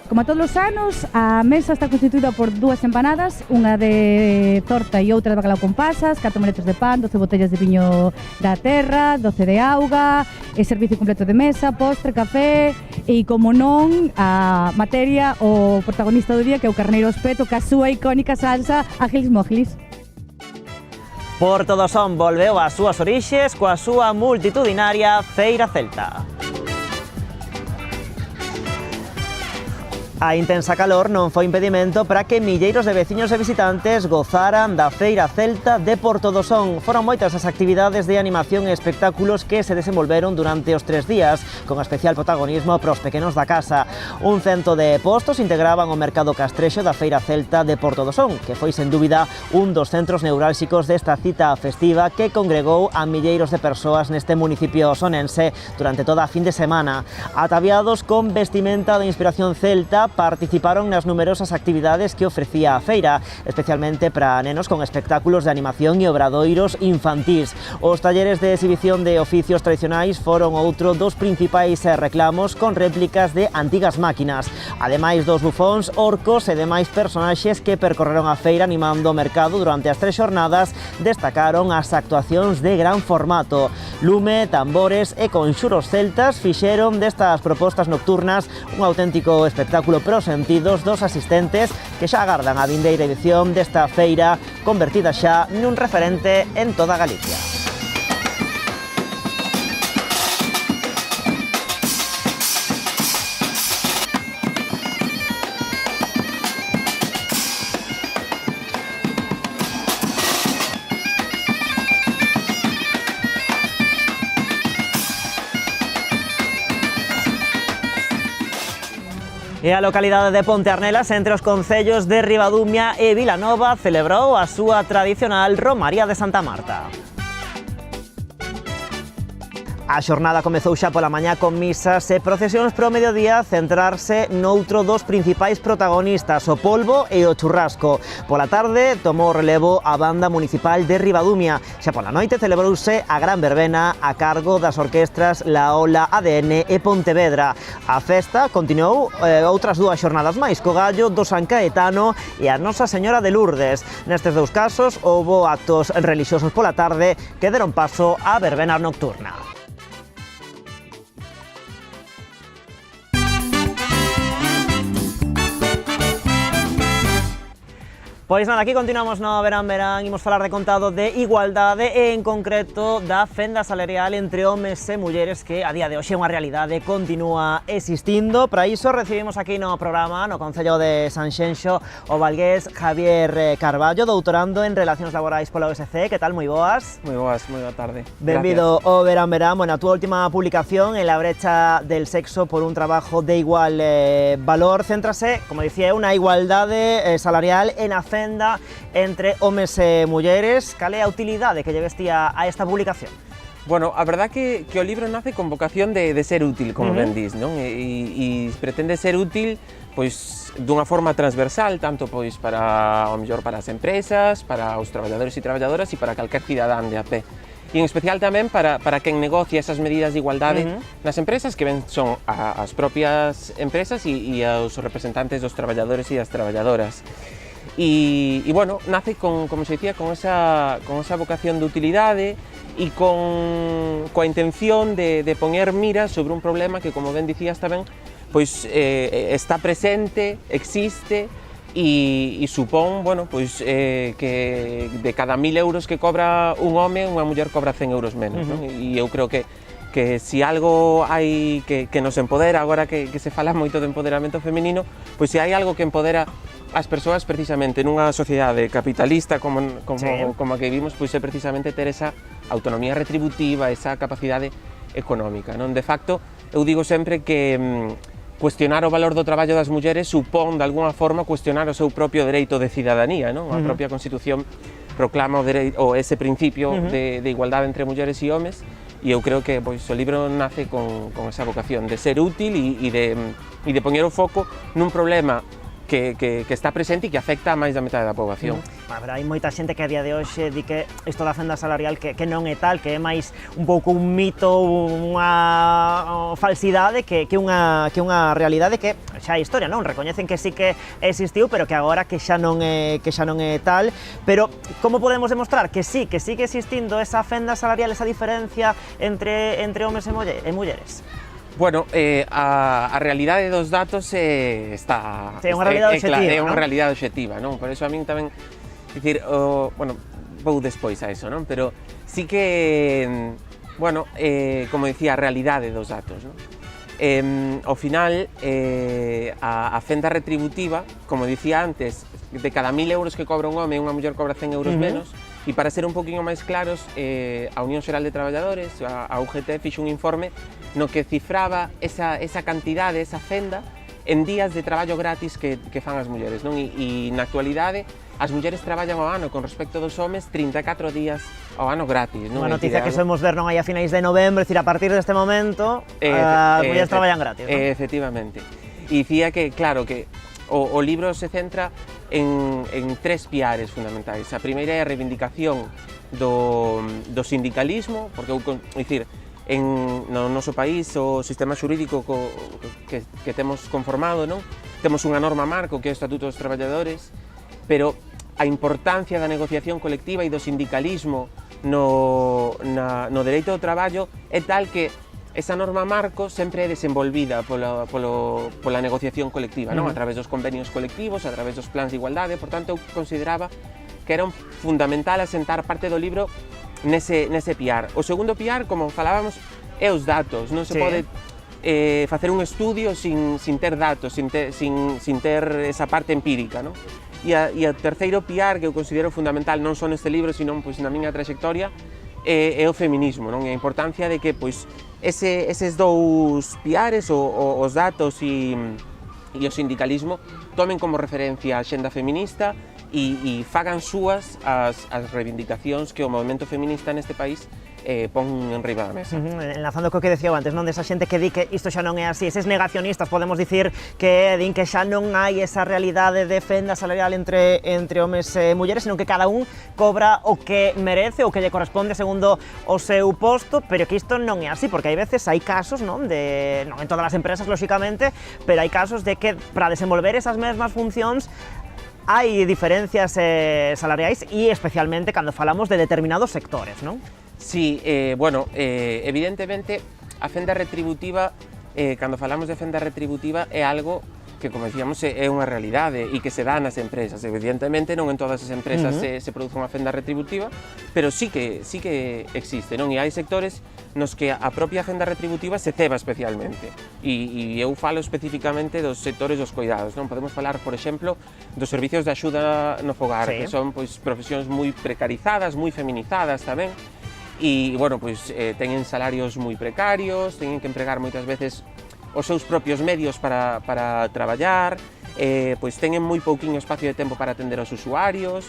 Como a todos os anos, a mesa está constituída por 2 empanadas, unha de torta e outra de bacalao con pasas, 4 omeletes de pan, 12 botellas de viño da terra, 12 de auga, servicio completo de mesa, postre, café e, como non, a materia, o protagonista do día, que é o carneiro espeto, ca súa icónica salsa Agilis Mógilis. Porto do Son volveu ás súas orixes coa súa multitudinaria Feira Celta. A intensa calor non foi impedimento para que milleiros de veciños e visitantes gozaran da Feira Celta de Porto do Son. Foron moitas as actividades de animación e espectáculos que se desenvolveron durante os 3 días, con especial protagonismo pros pequenos da casa. Un cento de postos integraban o mercado castrexo da Feira Celta de Porto do Son, que foi sen dúbida un dos centros neurálxicos desta cita festiva que congregou a milleiros de persoas neste municipio sonense durante toda a fin de semana. Ataviados con vestimenta de inspiración celta, participaron nas numerosas actividades que ofrecía a feira, especialmente para nenos con espectáculos de animación e obradoiros infantís. Os talleres de exhibición de oficios tradicionais foron outro dos principais reclamos, con réplicas de antigas máquinas. Ademais dos bufóns, orcos e demais personaxes que percorreron a feira animando o mercado durante as 3 xornadas, destacaron as actuacións de gran formato. Lume, tambores e conxuros celtas fixeron destas propostas nocturnas un auténtico espectáculo pros sentidos dos asistentes, que xa agardan a vindeira edición desta feira, convertida xa nun referente en toda Galicia. E a localidade de Pontearnelas, entre os concellos de Ribadumia e Vilanova, celebrou a súa tradicional Romaría de Santa Marta. A xornada comezou xa pola mañá con misas e procesións pro mediodía, centrarse noutro dos principais protagonistas, o polvo e o churrasco. Pola tarde tomou relevo a banda municipal de Ribadumia. Xa pola noite celebrouse a gran verbena a cargo das orquestras La Ola, ADN e Pontevedra. A festa continuou outras 2 xornadas máis, co gallo do San Caetano e a Nosa Señora de Lourdes. Nestes 2 casos houbo actos relixiosos pola tarde que deron paso á verbena nocturna. Pois nada, aquí continuamos no Verán Verán, imos falar de contado de igualdade e en concreto da fenda salarial entre homes e mulleres que a día de hoxe é unha realidade, continúa existindo. Para iso recibimos aquí no programa, no Concello de Sanxenxo, o valgués Javier Carballo, doutorando en Relacións Laborais pola USC. Que tal, moi boas? Moi boas, moi boa tarde. Benvido ao Verán Verán. Bueno, a túa última publicación, En la brecha del sexo por un trabajo de igual valor, céntrase, como dicía, unha igualdade salarial en a fenda entre homes e mulleres. Cal é a utilidade que lle vestía a esta publicación? Bueno, a verdad que o libro nace con vocación de ser útil, como ben dis, non? E pretende ser útil pois dunha forma transversal, tanto pois para o mellor para as empresas, para os traballadores e traballadoras e para calquer cidadán de a pé. E en especial tamén para quen negocia esas medidas de igualdade nas empresas, que ben son as propias empresas e os representantes dos traballadores e das traballadoras. E bueno, nace con, como se dicía, con esa vocación de utilidade e coa intención de poñer miras sobre un problema que, como ben dicías tamén, pois está presente, existe e supón, bueno, pois que de cada 1000 euros que cobra un home, unha muller cobra 100 euros menos, non? E eu creo que si algo hai que nos empodera, agora que se fala moito de empoderamento feminino, pois se hai algo que empodera as persoas precisamente nunha sociedade capitalista como a que vivimos, pois é precisamente ter esa autonomía retributiva, esa capacidade económica, non? De facto, eu digo sempre que cuestionar o valor do traballo das mulleres supón, de alguna forma, cuestionar o seu propio dereito de cidadanía, non? A propia Constitución proclama ese principio de igualdade entre mulleres e homes, e eu creo que pois, o libro nace con esa vocación de ser útil e de poñer o foco nun problema que está presente e que afecta a máis da metade da poboación. Pero hai moita xente que a día de hoxe di que isto da fenda salarial que non é tal, que é máis un pouco un mito, unha falsidade que unha realidade que xa é historia, non? Recoñecen que sí que existiu, pero que agora que xa non é tal. Pero como podemos demostrar que sí que sigue existindo esa fenda salarial, esa diferencia entre homes e mulleres? Bueno, a realidade dos datos está... É unha realidade obxectiva, É unha realidade obxectiva, non? Por eso a min tamén, dicir, bueno, vou despois a eso, non? Pero sí que, bueno, como dicía, a realidade dos datos, non? Ao final, a fenda retributiva, como dicía antes, de cada 1.000 euros que cobra un home, unha muller cobra 100 euros menos, e para ser un poquinho máis claros, a Unión Xeral de Traballadores, a UGT, fixo un informe no que cifraba esa cantidade, esa fenda, en días de traballo gratis que fan as mulleres, non? E na actualidade, as mulleres traballan ao ano con respecto dos homes 34 días ao ano gratis, non? Unha noticia que somos ver non aí a finais de novembro, é dicir, a partir deste momento, as mulleres traballan gratis, non? Efectivamente. E dicía que, claro, que o libro se centra en 3 piares fundamentais. A primeira é a reivindicación do sindicalismo, porque, dicir, no noso país o sistema xurídico que temos conformado, non? Temos unha norma marco que é o Estatuto dos Traballadores, pero a importancia da negociación colectiva e do sindicalismo no dereito ao traballo é tal que esa norma marco sempre é desenvolvida pola negociación colectiva, non? A través dos convenios colectivos, a través dos plans de igualdade. Por tanto, eu consideraba que era fundamental asentar parte do libro nese piar. O segundo piar, como falábamos, é os datos. Non se pode facer un estudio sin ter datos, sin ter esa parte empírica, non? E o terceiro piar que eu considero fundamental non só neste libro, sino na miña trayectoria, é o feminismo, non? E a importancia de que eses dous piares, os datos e o sindicalismo, tomen como referencia a xenda feminista e fagan súas as reivindicacións que o movemento feminista neste país pon en riba da mesa. Enlazando co que decía antes, non? Desa xente que di que isto xa non é así, eses negacionistas, podemos dicir que din que xa non hai esa realidade de fenda salarial entre homes e mulleres, senón que cada un cobra o que merece, o que lle corresponde segundo o seu posto, pero que isto non é así, porque hai veces hai casos, non en todas as empresas, lóxicamente, pero hai casos de que para desenvolver esas mesmas funcións hai diferencias salariais e especialmente cando falamos de determinados sectores, non? Sí, bueno, evidentemente a fenda retributiva, cando falamos de fenda retributiva, é algo que, como decíamos, é unha realidade e que se dá nas empresas. Evidentemente non en todas as empresas se produce unha fenda retributiva, pero sí que existe, non? E hai sectores nos que a propia fenda retributiva se ceba especialmente. E eu falo especificamente dos sectores dos cuidados, non? Podemos falar, por exemplo, dos servicios de axuda no fogar, que son profesións moi precarizadas, moi feminizadas tamén, e, bueno, teñen salarios moi precarios, teñen que empregar moitas veces os seus propios medios para traballar, teñen moi pouquiño espacio de tempo para atender aos usuarios.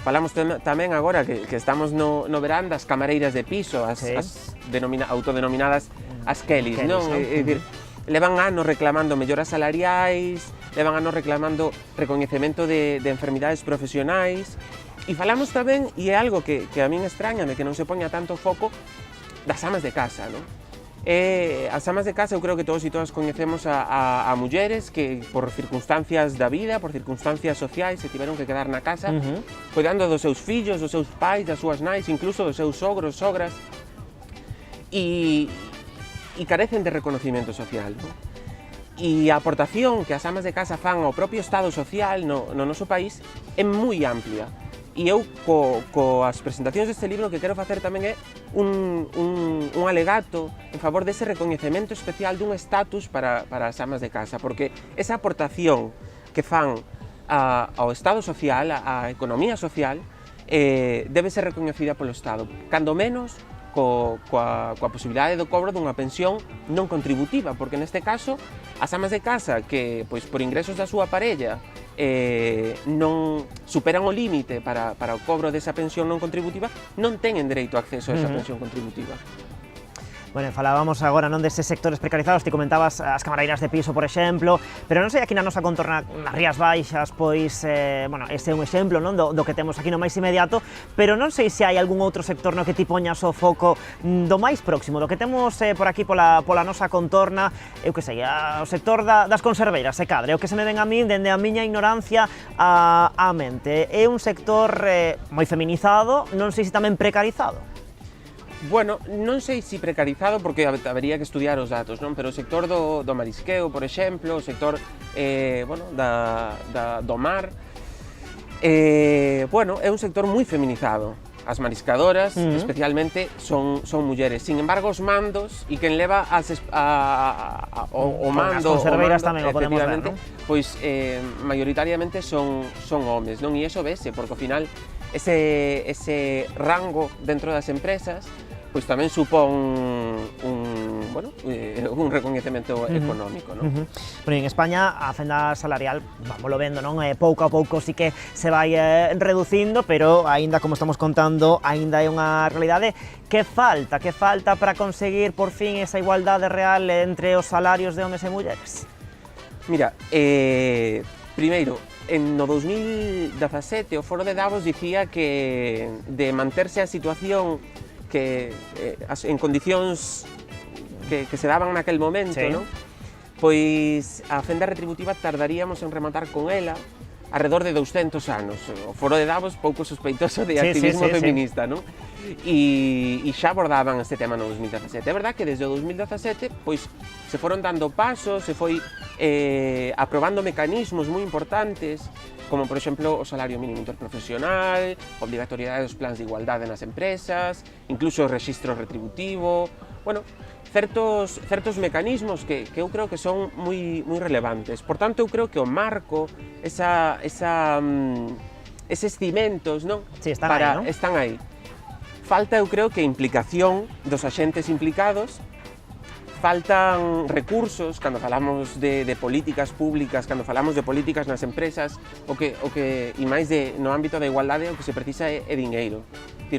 Falamos tamén agora que estamos no verán das camareiras de piso, as autodenominadas as Kellys, non? É dicir, levan anos reclamando melloras salariais, levan anos reclamando recoñecemento de enfermidades profesionais. E falamos tamén, e é algo que a min extrañame, que non se poña tanto foco, das amas de casa, non? As amas de casa, eu creo que todos e todas coñecemos a mulleres que por circunstancias da vida, por circunstancias sociais, se tiveron que quedar na casa cuidando dos seus fillos, dos seus pais, das súas nais, incluso dos seus sogros, sogras, e carecen de reconocimiento social, non? E a aportación que as amas de casa fan ao propio estado social no noso país é moi amplia. E eu, coas presentacións deste libro, o que quero facer tamén é un alegato en favor dese recoñecemento especial dun estatus para as amas de casa, porque esa aportación que fan ao estado social, á economía social, debe ser recoñecida polo Estado, cando menos coa posibilidade do cobro dunha pensión non contributiva, porque neste caso as amas de casa que por ingresos da súa parella non superan o límite para o cobro desa pensión non contributiva, non teñen dereito a acceso a esa pensión contributiva. Bueno, falábamos agora non deses sectores precarizados, ti comentabas as camareiras de piso, por exemplo, pero non sei aquí na nosa contorna, nas Rías Baixas, pois, bueno, ese é un exemplo, non, do que temos aquí no máis inmediato, pero non sei se hai algún outro sector no que ti poñas o foco do máis próximo, do que temos por aquí pola nosa contorna, eu que sei, o sector das conserveiras, se cadre, o que se me ven a min, dende a miña ignorancia á mente. É un sector moi feminizado, non sei se tamén precarizado. Bueno, non sei se precarizado porque habería que estudiar os datos, non? Pero o sector do marisqueo, por exemplo, o sector bueno, do mar, bueno, é un sector moi feminizado. As mariscadoras, especialmente, son mulleres. Sin embargo, os mandos e quen leva o mando, as conserveiras tamén o podemos ver, non? Pois maioritariamente son homes, non? E iso vese, porque ao final ese rango dentro das empresas pois tamén supón un recoñecemento económico, non? Bueno, en España a fenda salarial, vámoslo vendo, non? Pouco a pouco sí que se vai reducindo, pero aínda, como estamos contando, aínda é unha realidade. Que falta para conseguir por fin esa igualdade real entre os salarios de homes e mulleres? Mira, primeiro, no 2017 o Foro de Davos dicía que de manterse a situación que en condicións que se daban naquel momento, non? Pois a fenda retributiva tardaríamos en rematar con ela alrededor de 200 anos. O Foro de Davos pouco sospeitoso de activismo feminista, non? E xa abordaban este tema no 2017. É verdad que desde o 2017 pois se foron dando pasos, se foi aprobando mecanismos moi importantes, como por exemplo o salario mínimo interprofesional, obrigatoriedade dos plans de igualdade nas empresas, incluso o rexistro retributivo, bueno, certos mecanismos que eu creo que son moi relevantes. Por tanto, eu creo que o marco, eses cimentos, non? Sí, están aí, non? Están aí. Falta, eu creo, que implicación dos axentes implicados, faltan recursos, cando falamos de políticas públicas, cando falamos de políticas nas empresas, e máis no ámbito da igualdade, o que se precisa é diñeiro.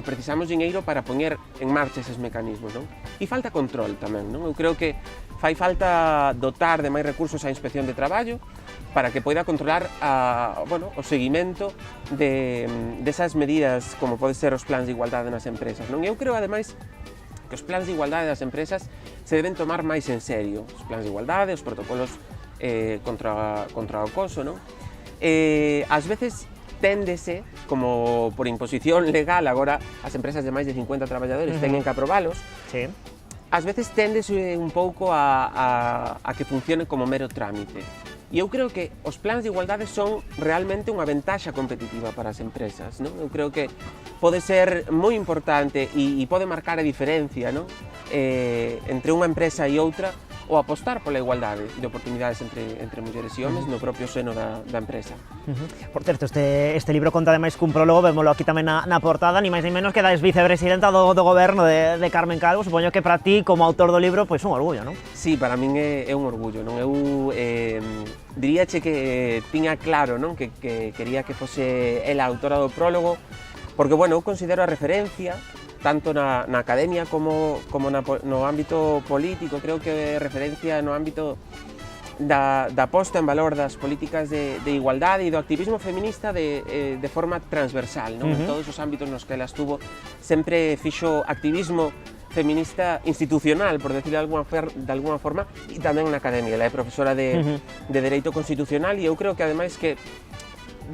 Precisamos diñeiro para poñer en marcha eses mecanismos, non? E falta control tamén, non? Eu creo que fai falta dotar de máis recursos á Inspección de Traballo para que poida controlar o seguimento desas medidas, como pode ser os plans de igualdade nas empresas, non? Eu creo, ademais, que os plans de igualdade das empresas se deben tomar máis en serio. Os plans de igualdade, os protocolos contra o acoso, non? Ás veces téndese, como por imposición legal, agora as empresas de máis de 50 traballadores teñen que aprobalos, ás veces téndese un pouco a que funcione como mero trámite. E eu creo que os plans de igualdade son realmente unha ventaxa competitiva para as empresas, non? Eu creo que pode ser moi importante e pode marcar a diferencia, non? Entre unha empresa e outra, o apostar pola igualdade de oportunidades entre mulleres e homes no propio seno da empresa. Por certo, este libro conta ademais cun prólogo, vémolo aquí tamén na portada, ni máis ni menos que da vicepresidenta do goberno de Carmen Calvo. Supoño que para ti, como autor do libro, pois un orgullo, non? Sí, para min é un orgullo, non? Eu diríache que tiña claro, non? Que quería que fose ela a autora do prólogo, porque, bueno, eu considero a referencia tanto na academia como no ámbito político. Creo que referencia no ámbito da posta en valor das políticas de igualdade e do activismo feminista de forma transversal, non? En todos os ámbitos nos que ela estuvo, sempre fixo activismo feminista institucional, por decirlo de alguna forma, e tamén na academia. Ela é profesora de Dereito Constitucional e eu creo que ademais que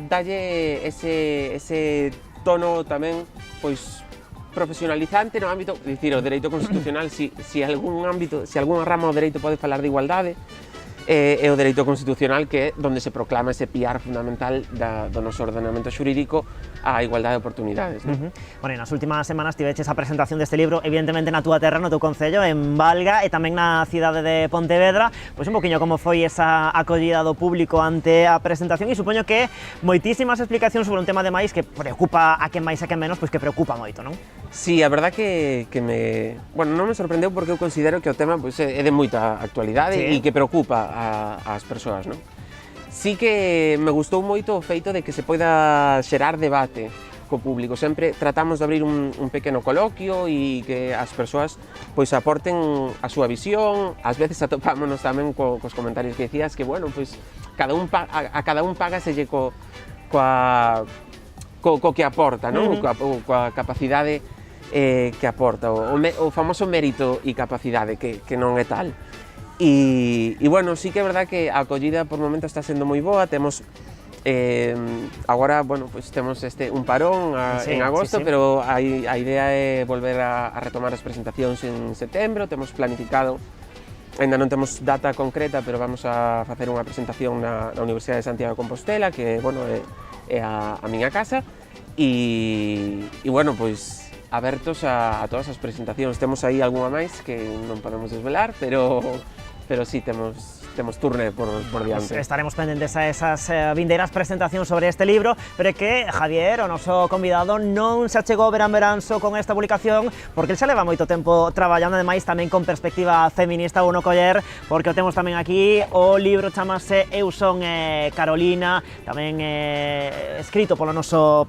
dalle ese tono tamén, pois, profesionalizante no ámbito, dicir, o dereito constitucional, si algún ramo do dereito pode falar de igualdade, é o dereito constitucional, que é onde se proclama ese piar fundamental do noso ordenamento xurídico a igualdade de oportunidades. Bueno, e nas últimas semanas tiveches a presentación deste libro, evidentemente na túa terra, no teu concello, en Valga, e tamén na cidade de Pontevedra. Pois un poquinho como foi esa acollida do público ante a presentación, e supoño que moitísimas explicacións sobre un tema ademais que preocupa a quen máis e a quen menos, pois que preocupa moito, non? Sí, a verdad que non me sorprendeu, porque eu considero que o tema pois, é de moita actualidade e que preocupa ás persoas, non? Sí que me gustou moito o feito de que se poida xerar debate co público. Sempre tratamos de abrir un pequeno coloquio e que as persoas pois aporten a súa visión. Ás veces atopámonos tamén cos comentarios que decías que, bueno, pois cada un págaselle co que aporta, non? Coa capacidade que aporta, o famoso mérito e capacidade que non é tal. E bueno, sí que é verdad que a acollida por momento está sendo moi boa. Temos agora, bueno, pues temos un parón en agosto, pero a idea é volver a retomar as presentacións en setembro. Temos planificado, ainda non temos data concreta, pero vamos a facer unha presentación na Universidade de Santiago de Compostela, que, bueno, é a miña casa, e bueno, pois abertos a todas as presentacións. Temos aí algunha máis que non podemos desvelar, pero sí, temos turne por diante. Pues estaremos pendentes a esas vindeiras presentacións sobre este libro, pero é que Javier, o noso convidado, non se achegou verán só con esta publicación, porque ele xa leva moito tempo traballando, ademais tamén con perspectiva feminista, uno coller, porque o temos tamén aquí. O libro chamase Eu son Carolina, tamén escrito polo noso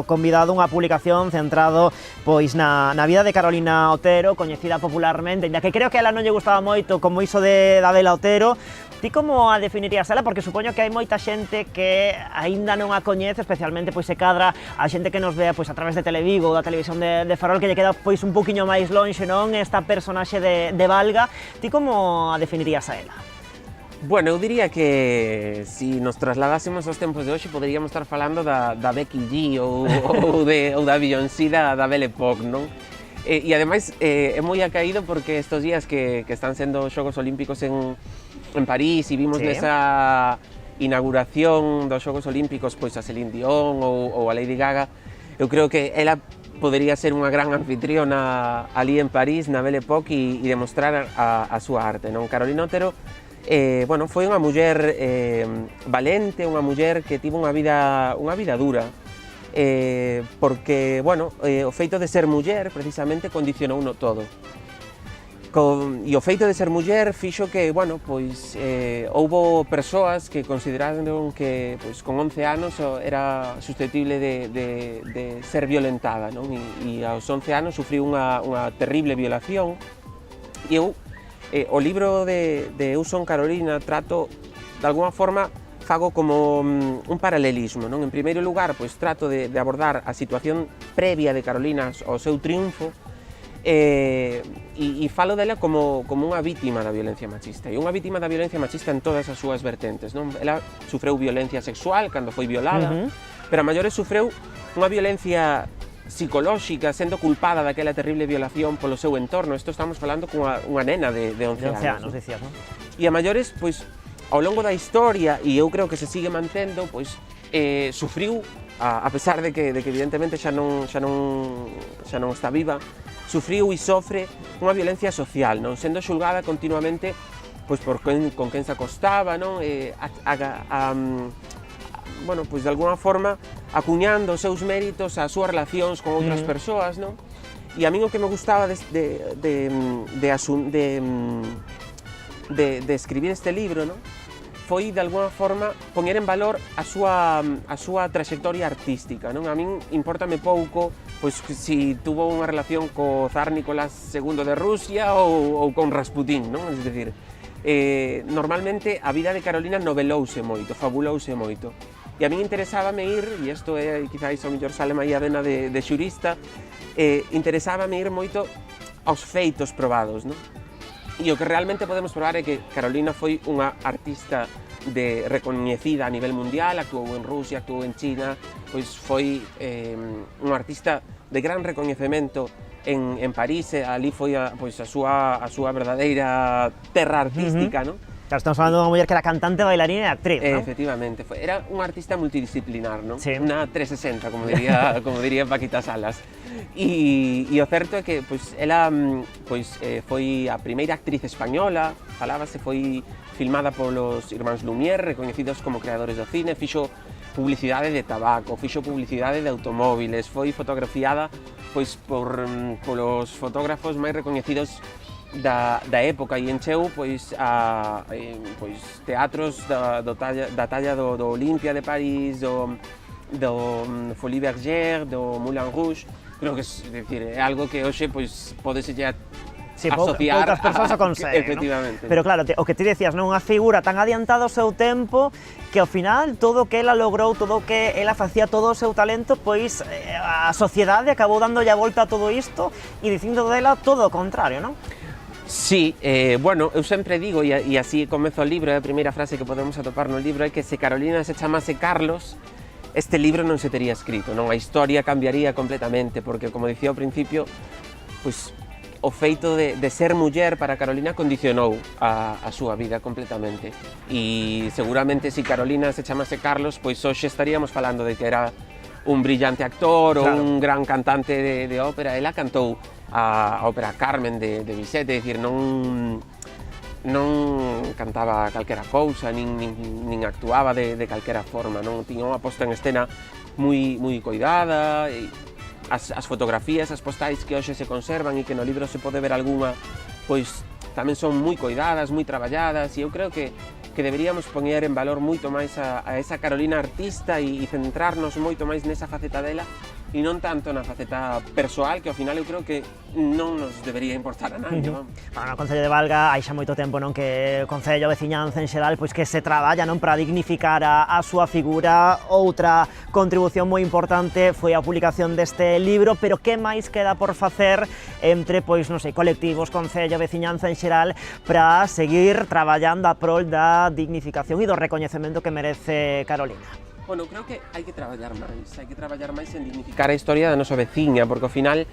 convidado, unha publicación centrado pois na vida de Carolina Otero, coñecida popularmente, ya que creo que a ela non lle gustaba moito como iso de Adela Otero. Ti como a definirías ela? Porque supoño que hai moita xente que aínda non a coñece, especialmente pois se cadra a xente que nos vea pois a través de Televigo ou da televisión de Ferrol, que lle queda pois un poquinho máis lonxe, non? Esta personaxe de Valga. Ti como a definirías a ela? Bueno, eu diría que se nos trasladásemos aos tempos de hoxe poderíamos estar falando da Becky G ou da Beyoncé da Belle Époque, non? E ademais é moi acaído porque estes días que están sendo os Xogos Olímpicos en París e vimos nesa inauguración dos Xogos Olímpicos pois a Celine Dion ou a Lady Gaga, eu creo que ela podería ser unha gran anfitriona ali en París, na Belle Époque, e demostrar a súa arte, non? Carolina Otero, bueno, foi unha muller valente, unha muller que tivo unha vida dura, porque, bueno, o feito de ser muller precisamente condicionouno todo. E o feito de ser muller fixo que, bueno, pois houbo persoas que consideraron que pois con 11 anos era susceptible de ser violentada, non? E aos 11 anos sufriu unha terrible violación. E eu, o libro de Eu son Carolina, trato, de alguma forma, fago como un paralelismo, non? En primeiro lugar, pois trato de abordar a situación previa de Carolina ao seu triunfo, e falo dela como unha vítima da violencia machista, e unha vítima da violencia machista en todas as súas vertentes, non? Ela sufreu violencia sexual cando foi violada, pero a maiores sufreu unha violencia psicolóxica, sendo culpada daquela terrible violación polo seu entorno. Isto estamos falando con unha nena de 11 anos, decías, non? E a maiores, pois, ao longo da historia, e eu creo que se sigue mantendo, pois, sufriu, a pesar de que evidentemente xa non está viva, sufriu e sofre unha violencia social, non? Sendo xulgada continuamente pois con quen se acostaba, non? Bueno, pois de alguna forma acuñando os seus méritos ás súas relacións con outras persoas, non? E a min o que me gustaba de escribir este libro, non? Foi de alguna forma poñer en valor a súa traxectoria artística, non? A min importame pouco pois si tuvo unha relación co zar Nicolás II de Rusia ou con Rasputín, non? Es decir, normalmente a vida de Carolina novelouse moito, fabulouse moito. E a min interesábame ir, e isto é quizáis ao mellor sale aí a vena de xurista, interesábame ir moito aos feitos probados, non? E o que realmente podemos probar é que Carolina foi unha artista recoñecida a nivel mundial, actuou en Rusia, actuou en China, pois foi unha artista de gran recoñecemento en París, ali foi a súa verdadeira terra artística, non? Claro, estamos falando dunha muller que era cantante, bailarina e actriz, non? Efectivamente, era unha artista multidisciplinar, non? Sí. Unha 360, como diría Paquita Salas. E o certo é que ela foi a primeira actriz española, foi filmada polos irmáns Lumière, recoñecidos como creadores do cine, fixo publicidade de tabaco, fixo publicidade de automóviles, foi fotografiada polos fotógrafos máis recoñecidos da época e encheu teatros da talla do Olimpia de París, Folie Bergère, do Moulin Rouge. Creo que é algo que hoxe pois podese ya Sí, asociar poucas persoas o conseguen, efectivamente. ¿no? Pero claro, o que ti decías, non? Unha figura tan adiantada ao seu tempo que ao final todo o que ela logrou, todo o que ela facía, todo o seu talento, pois a sociedade acabou dándolle a volta a todo isto e dicindo dela todo o contrario, non? Sí, bueno, eu sempre digo, e así comezo o libro, a primeira frase que podemos atopar no libro é que se Carolina se chamase Carlos, este libro non se tería escrito, non? A historia cambiaría completamente, porque, como dicía ao principio, pois, o feito de ser muller para Carolina condicionou a súa vida completamente. E seguramente se Carolina se chamase Carlos, pois hoxe estaríamos falando de que era un brillante actor ou un gran cantante de ópera. Ela cantou a ópera Carmen de Bizet, é dicir, non cantaba calquera cousa, nin actuaba de calquera forma, non tiña unha posta en escena moi coidada, e as fotografías, as postais que hoxe se conservan e que no libro se pode ver algunha, pois tamén son moi coidadas, moi traballadas, e eu creo que deberíamos poñer en valor moito máis a esa Carolina artista e centrarnos moito máis nesa faceta dela e non tanto na faceta persoal, que ao final eu creo que non nos debería importar a nadie, vamos. Bueno, no Concello de Valga hai xa moito tempo, non, que o Concello, a veciñanza en xeral, pois que se traballa, non, para dignificar a súa figura. Outra contribución moi importante foi a publicación deste libro, pero que máis queda por facer entre, pois, non sei, colectivos, Concello, veciñanza en xeral, para seguir traballando a prol da dignificación e do recoñecemento que merece Carolina? Bueno, creo que hai que traballar máis en dignificar a historia da nosa veciña, porque ao final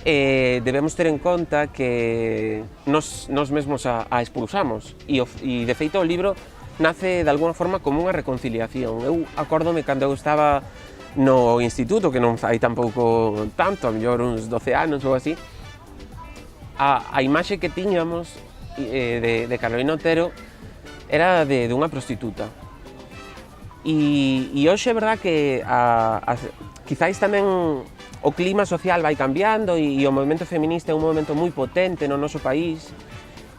debemos ter en conta que nos mesmos a expulsamos e de feito o libro nace de alguna forma como unha reconciliación. Eu acórdome cando eu estaba no instituto, que non hai tampouco tanto, a mellor uns 12 anos ou así, a imaxe que tiñamos de Carolina Otero era de unha prostituta. E hoxe é verdad que quizáis tamén o clima social vai cambiando e o movimento feminista é un movimento moi potente no noso país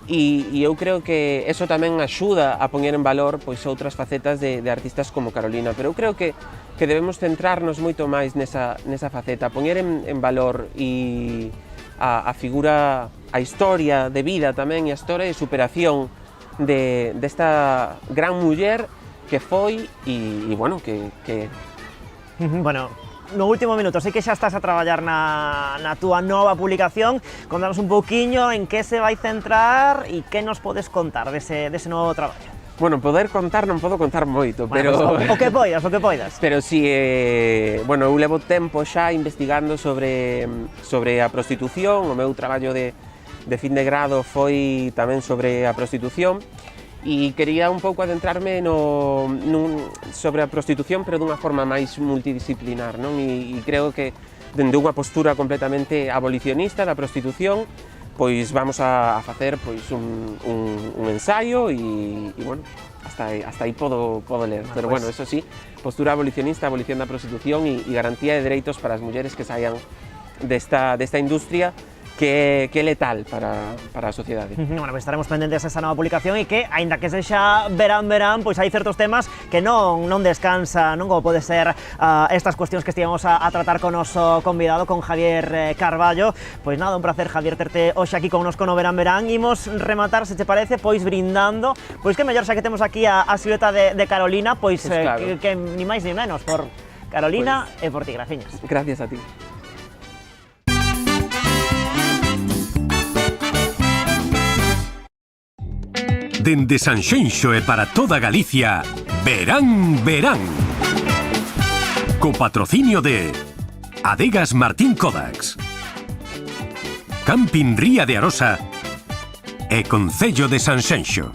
e eu creo que eso tamén axuda a poñer en valor pois outras facetas de artistas como Carolina, pero eu creo que debemos centrarnos moito máis nesa faceta, poñer en valor e a figura, a historia de vida tamén e a historia de superación desta gran muller que foi e bueno, que... Bueno, no último minuto, sei que xa estás a traballar na túa nova publicación. Contanos un pouquiño en que se vai centrar e que nos podes contar dese novo traballo. Bueno, poder contar non podo contar moito, pero... O que poidas. Pero si, bueno, eu levo tempo xa investigando sobre a prostitución, o meu traballo de fin de grado foi tamén sobre a prostitución, e quería un pouco adentrarme sobre a prostitución, pero dunha forma máis multidisciplinar, non? E creo que dende unha postura completamente abolicionista da prostitución, pois vamos a facer pois un ensaio e bueno, hasta aí podo ler, pero bueno, eso sí, postura abolicionista, abolición da prostitución e garantía de dereitos para as mulleres que saian desta industria que é letal para a sociedade. Bueno, pues estaremos pendentes desta nova publicación e que, aínda que sexa verán, pois hai certos temas que non descansa, non, como pode ser estas cuestións que estivemos a tratar con o noso convidado, con Javier Carballo. Pois nada, un placer, Javier, terte hoxe aquí con nos no verán. Imos rematar, se te parece, pois brindando, pois que mellor xa que temos aquí a silueta de Carolina, pois claro, que ni máis ni menos por Carolina e por ti, graciñas. Gracias a ti. Dende Sanxenxo e para toda Galicia, Verán. Co patrocinio de Adegas Martín Kodax, Camping Ría de Arosa e Concello de Sanxenxo.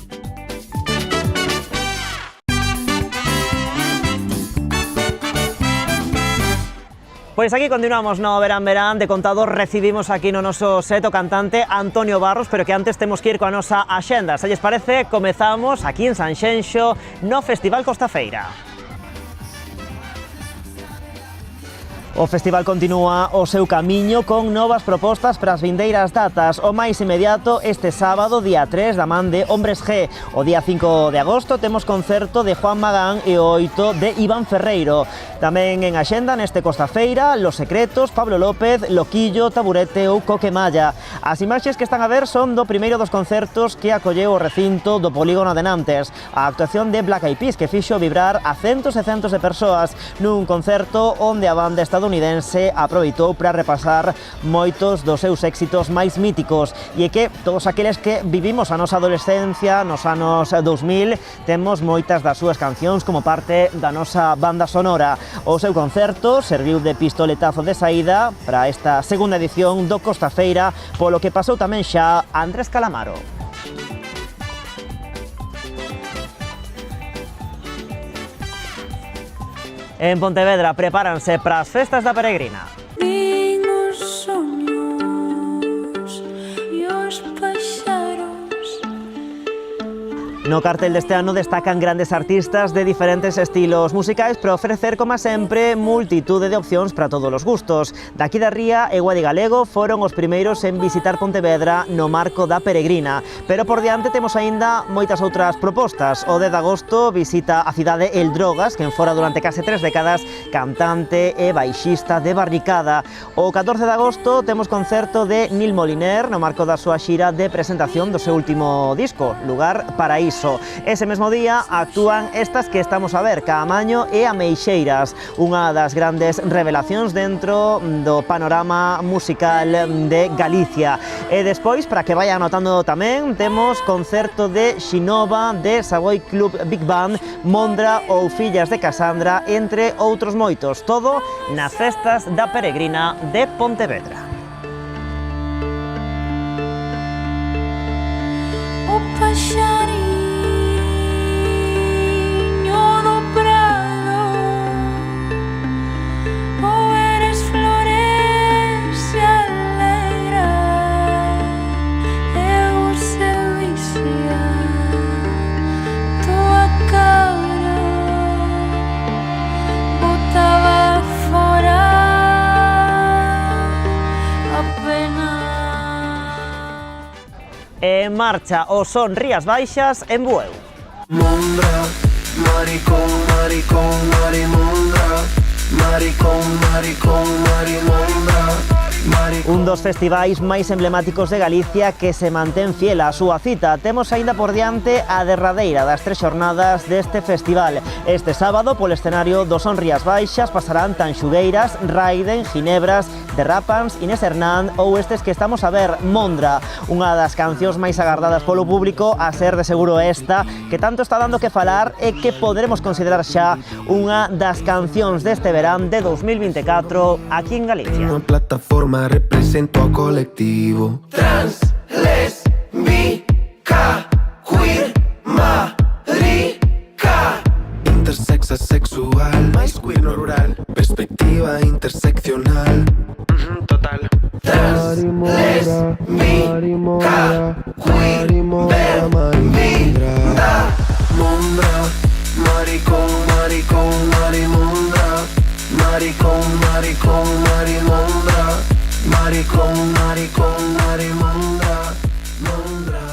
Pois aquí continuamos no Verán, de contado recibimos aquí no noso set o cantante Antonio Barros, pero que antes temos que ir coa nosa axenda. Se lles parece, comezamos aquí en Sanxenxo no Festival Costa Feira. O festival continúa o seu camiño con novas propostas para as vindeiras datas. O máis inmediato este sábado, día 3, da man de Hombres G. O día 5 de agosto temos concerto de Juan Magán e o 8 de Iván Ferreiro. Tamén en axenda neste Costafeira, Los Secretos, Pablo López, Loquillo, Taburete ou Coquemalla. As imaxes que están a ver son do primeiro dos concertos que acolleu o recinto do Polígono de Nantes. A actuación de Black Eyed Peas que fixo vibrar a centos e centos de persoas nun concerto onde a banda estadounidense aproveitou para repasar moitos dos seus éxitos máis míticos, e é que todos aqueles que vivimos a nosa adolescencia nos anos 2000 temos moitas das súas cancións como parte da nosa banda sonora. O seu concerto serviu de pistoletazo de saída para esta segunda edición do Costafeira, polo que pasou tamén xa Andrés Calamaro. En Pontevedra prepáranse para as festas da Peregrina. Vin os soños e os paxaros. No cartel deste ano destacan grandes artistas de diferentes estilos musicais para ofrecer, como sempre, multitude de opcións para todos os gustos. Daqui da Ría e Guadi Galego foron os primeiros en visitar Pontevedra no marco da Peregrina, pero por diante temos aínda moitas outras propostas. O 10 de agosto visita a cidade El Drogas, que fora durante case 3 décadas cantante e baixista de Barricada. O 14 de agosto temos concerto de Nil Moliner no marco da súa xira de presentación do seu último disco, Lugar Paraíso. Ese mesmo día actúan estas que estamos a ver, Caamaño e Ameixeiras, unha das grandes revelacións dentro do panorama musical de Galicia. E despois, para que vayan anotando tamén, temos concerto de Xinova, de Savoy Club Big Band, Mondra ou Fillas de Casandra, entre outros moitos. Todo nas festas da Peregrina de Pontevedra. O paxarinho no prado, ou eres flores alegra, eu se vixia tua cara, botaba fora a pena. En marcha o son Rías Baixas en Bueu. Mondra, maricón, maricón, marimondra, maricón, maricón, marimondra. Un dos festivais máis emblemáticos de Galicia que se mantén fiel á súa cita. Temos aínda por diante a derradeira das 3 xornadas deste festival. Este sábado, polo escenario do Son Rías Baixas, pasarán Tanxugueiras, Raiden, Ginebras, Derrapans, Inés Hernán ou estes que estamos a ver, Mondra, unha das cancións máis agardadas polo público, a ser de seguro esta, que tanto está dando que falar e que poderemos considerar xa unha das cancións deste verán de 2024 aquí en Galicia. Una plataforma represento ao colectivo trans, lesbica, queer, madrica, intersex, asexual, máis queer no rural, perspectiva interseccional, total. Trans, lesbica, queer, marimondra, mondra, maricón, maricón, marimondra, maricón, maricón, marimondra, maricón, maricón, marimondra, mondra.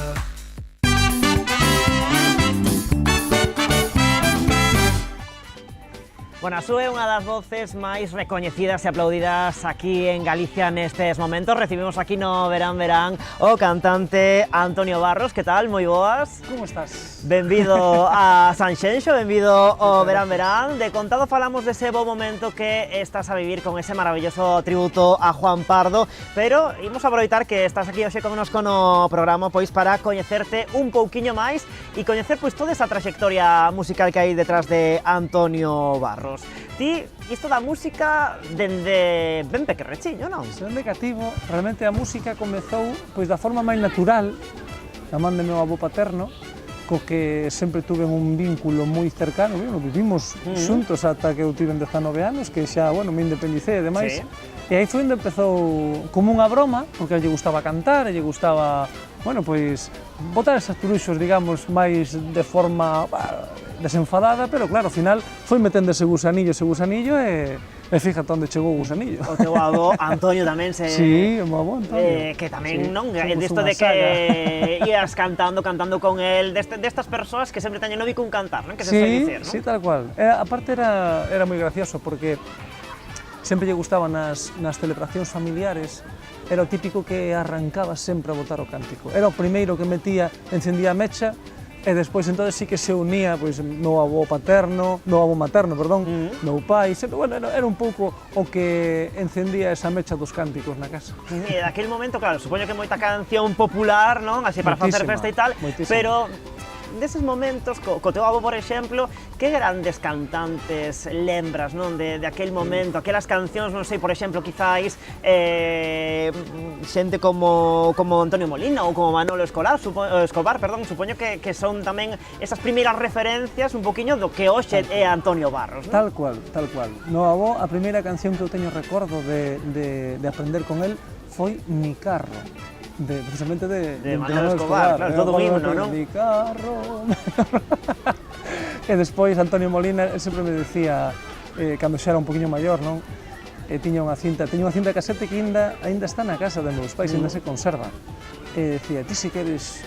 Bueno, a súa é unha das voces máis recoñecidas e aplaudidas aquí en Galicia nestes momentos. Recibimos aquí no Verán Verán o cantante Antonio Barros. Que tal? Moi boas. Como estás? Benvido a Sanxenxo, benvido ao Verán Verán. De contado falamos dese bo momento que estás a vivir con ese maravilloso tributo a Juan Pardo, pero imos aproveitar que estás aquí hoxe connosco no programa pois para coñecerte un pouquiño máis e coñecer pois toda esa traxectoria musical que hai detrás de Antonio Barros. Ti, isto da música dende ben pequerrechiño, non? Se dende cativo, realmente a música comezou pois da forma máis natural, da man de meu avó paterno, co que sempre tuve un vínculo moi cercano, vivimos xuntos ata que eu tive 19 anos, que xa, bueno, me independicei e demais. E aí foi onde empezou como unha broma, porque a lle gustaba cantar, a lle gustaba, bueno, pois, botar esas truxos, digamos, máis de forma desenfadada, pero claro, ao final foi metendo ese gusanillo e E fíjate onde chegou o gusanillo. O teu avó Antonio tamén se... Sí, o meu avó Antonio. Que tamén, Sí, non? somos Disto unha de que ías cantando con el, destas persoas que sempre teñen no bico un cantar, non? Que se suele dicir, non? Sí, tal cual. Aparte era moi gracioso porque sempre lle gustaban nas celebracións familiares, era o típico que arrancaba sempre a botar o cántico. Era o primeiro que metía, encendía a mecha, e despois entonces sí que se unía pois meu avó materno, perdón, meu pai, sempre, bueno, era un pouco o que encendía esa mecha dos cánticos na casa. E daquele momento, claro, supoño que moita canción popular, non? Así para facer festa e tal, pero deses momentos, co teu avó, por exemplo, que grandes cantantes lembras, non? De aquel momento, aquelas cancións, non sei, por exemplo, quizáis xente como Antonio Molina ou como Manolo Escobar, supoño que son tamén esas primeiras referencias un poquinho do que hoxe é Antonio Barros, non? Tal cual, tal cual. No avó, a primeira canción que eu teño recordo de aprender con él foi Mi carro. Precisamente de Manolo Escobar, claro, todo un himno, non? Mi carro... E despois Antonio Molina sempre me decía, cando xa era un poquinho maior, non? Tiña unha cinta casete que ainda está na casa de meus pais, ainda se conserva. E decía, ti se queres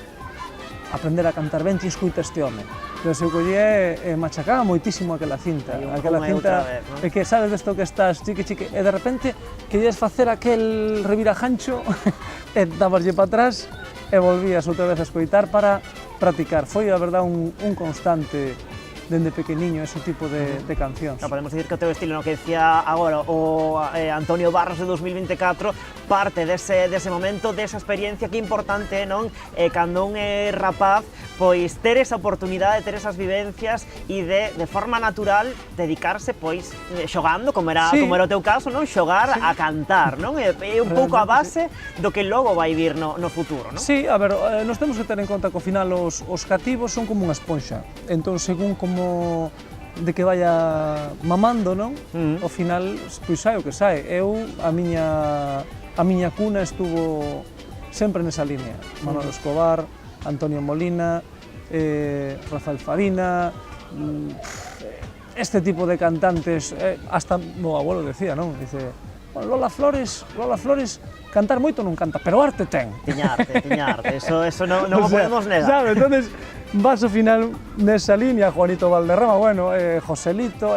aprender a cantar ben, ti escuita este home. Entón, eu collía e machacaba moitísimo aquela cinta. Aquela cinta é que sabes desto que estás chique, e de repente querías facer aquel revirajancho e dabaslle para atrás e volvías outra vez a escoitar para practicar. Foi, a verdad, un constante dende pequeniño ese tipo de cancións. Podemos dicir que o teu estilo, no que decía agora o Antonio Barros de 2024, parte dese momento, desa experiencia que importante, non? Cando un é rapaz, pois ter esa oportunidade, ter esas vivencias e de forma natural dedicarse, pois, xogando, como era o teu caso, non? Xogar a cantar, non? É un pouco a base do que logo vai vir no futuro, non? Sí, a ver, nos temos que ter en conta que ao final os cativos son como unha esponxa, entón según como de que vaya mamando, non? Ao final, pois sai o que sai. A miña cuna estuvo sempre nesa línea. Manolo Escobar, Antonio Molina, Rafael Farina, este tipo de cantantes, hasta meu abuelo decía, non? Dice, Lola Flores, cantar moito non canta, pero arte ten. Tiñarte, eso non o podemos negar. Sabe, entonces vas ao final nesa línea, Juanito Valderrama, bueno, Joselito,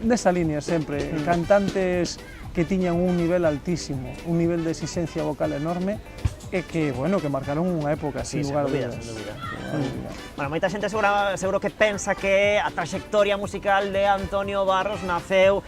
nesa línea sempre, cantantes que tiñan un nivel altísimo, un nivel de exigencia vocal enorme, e que, bueno, que marcaron unha época, sin lugar a dudas. Sin dúbida. Bueno, moita xente seguro que pensa que a trayectoria musical de Antonio Barros naceu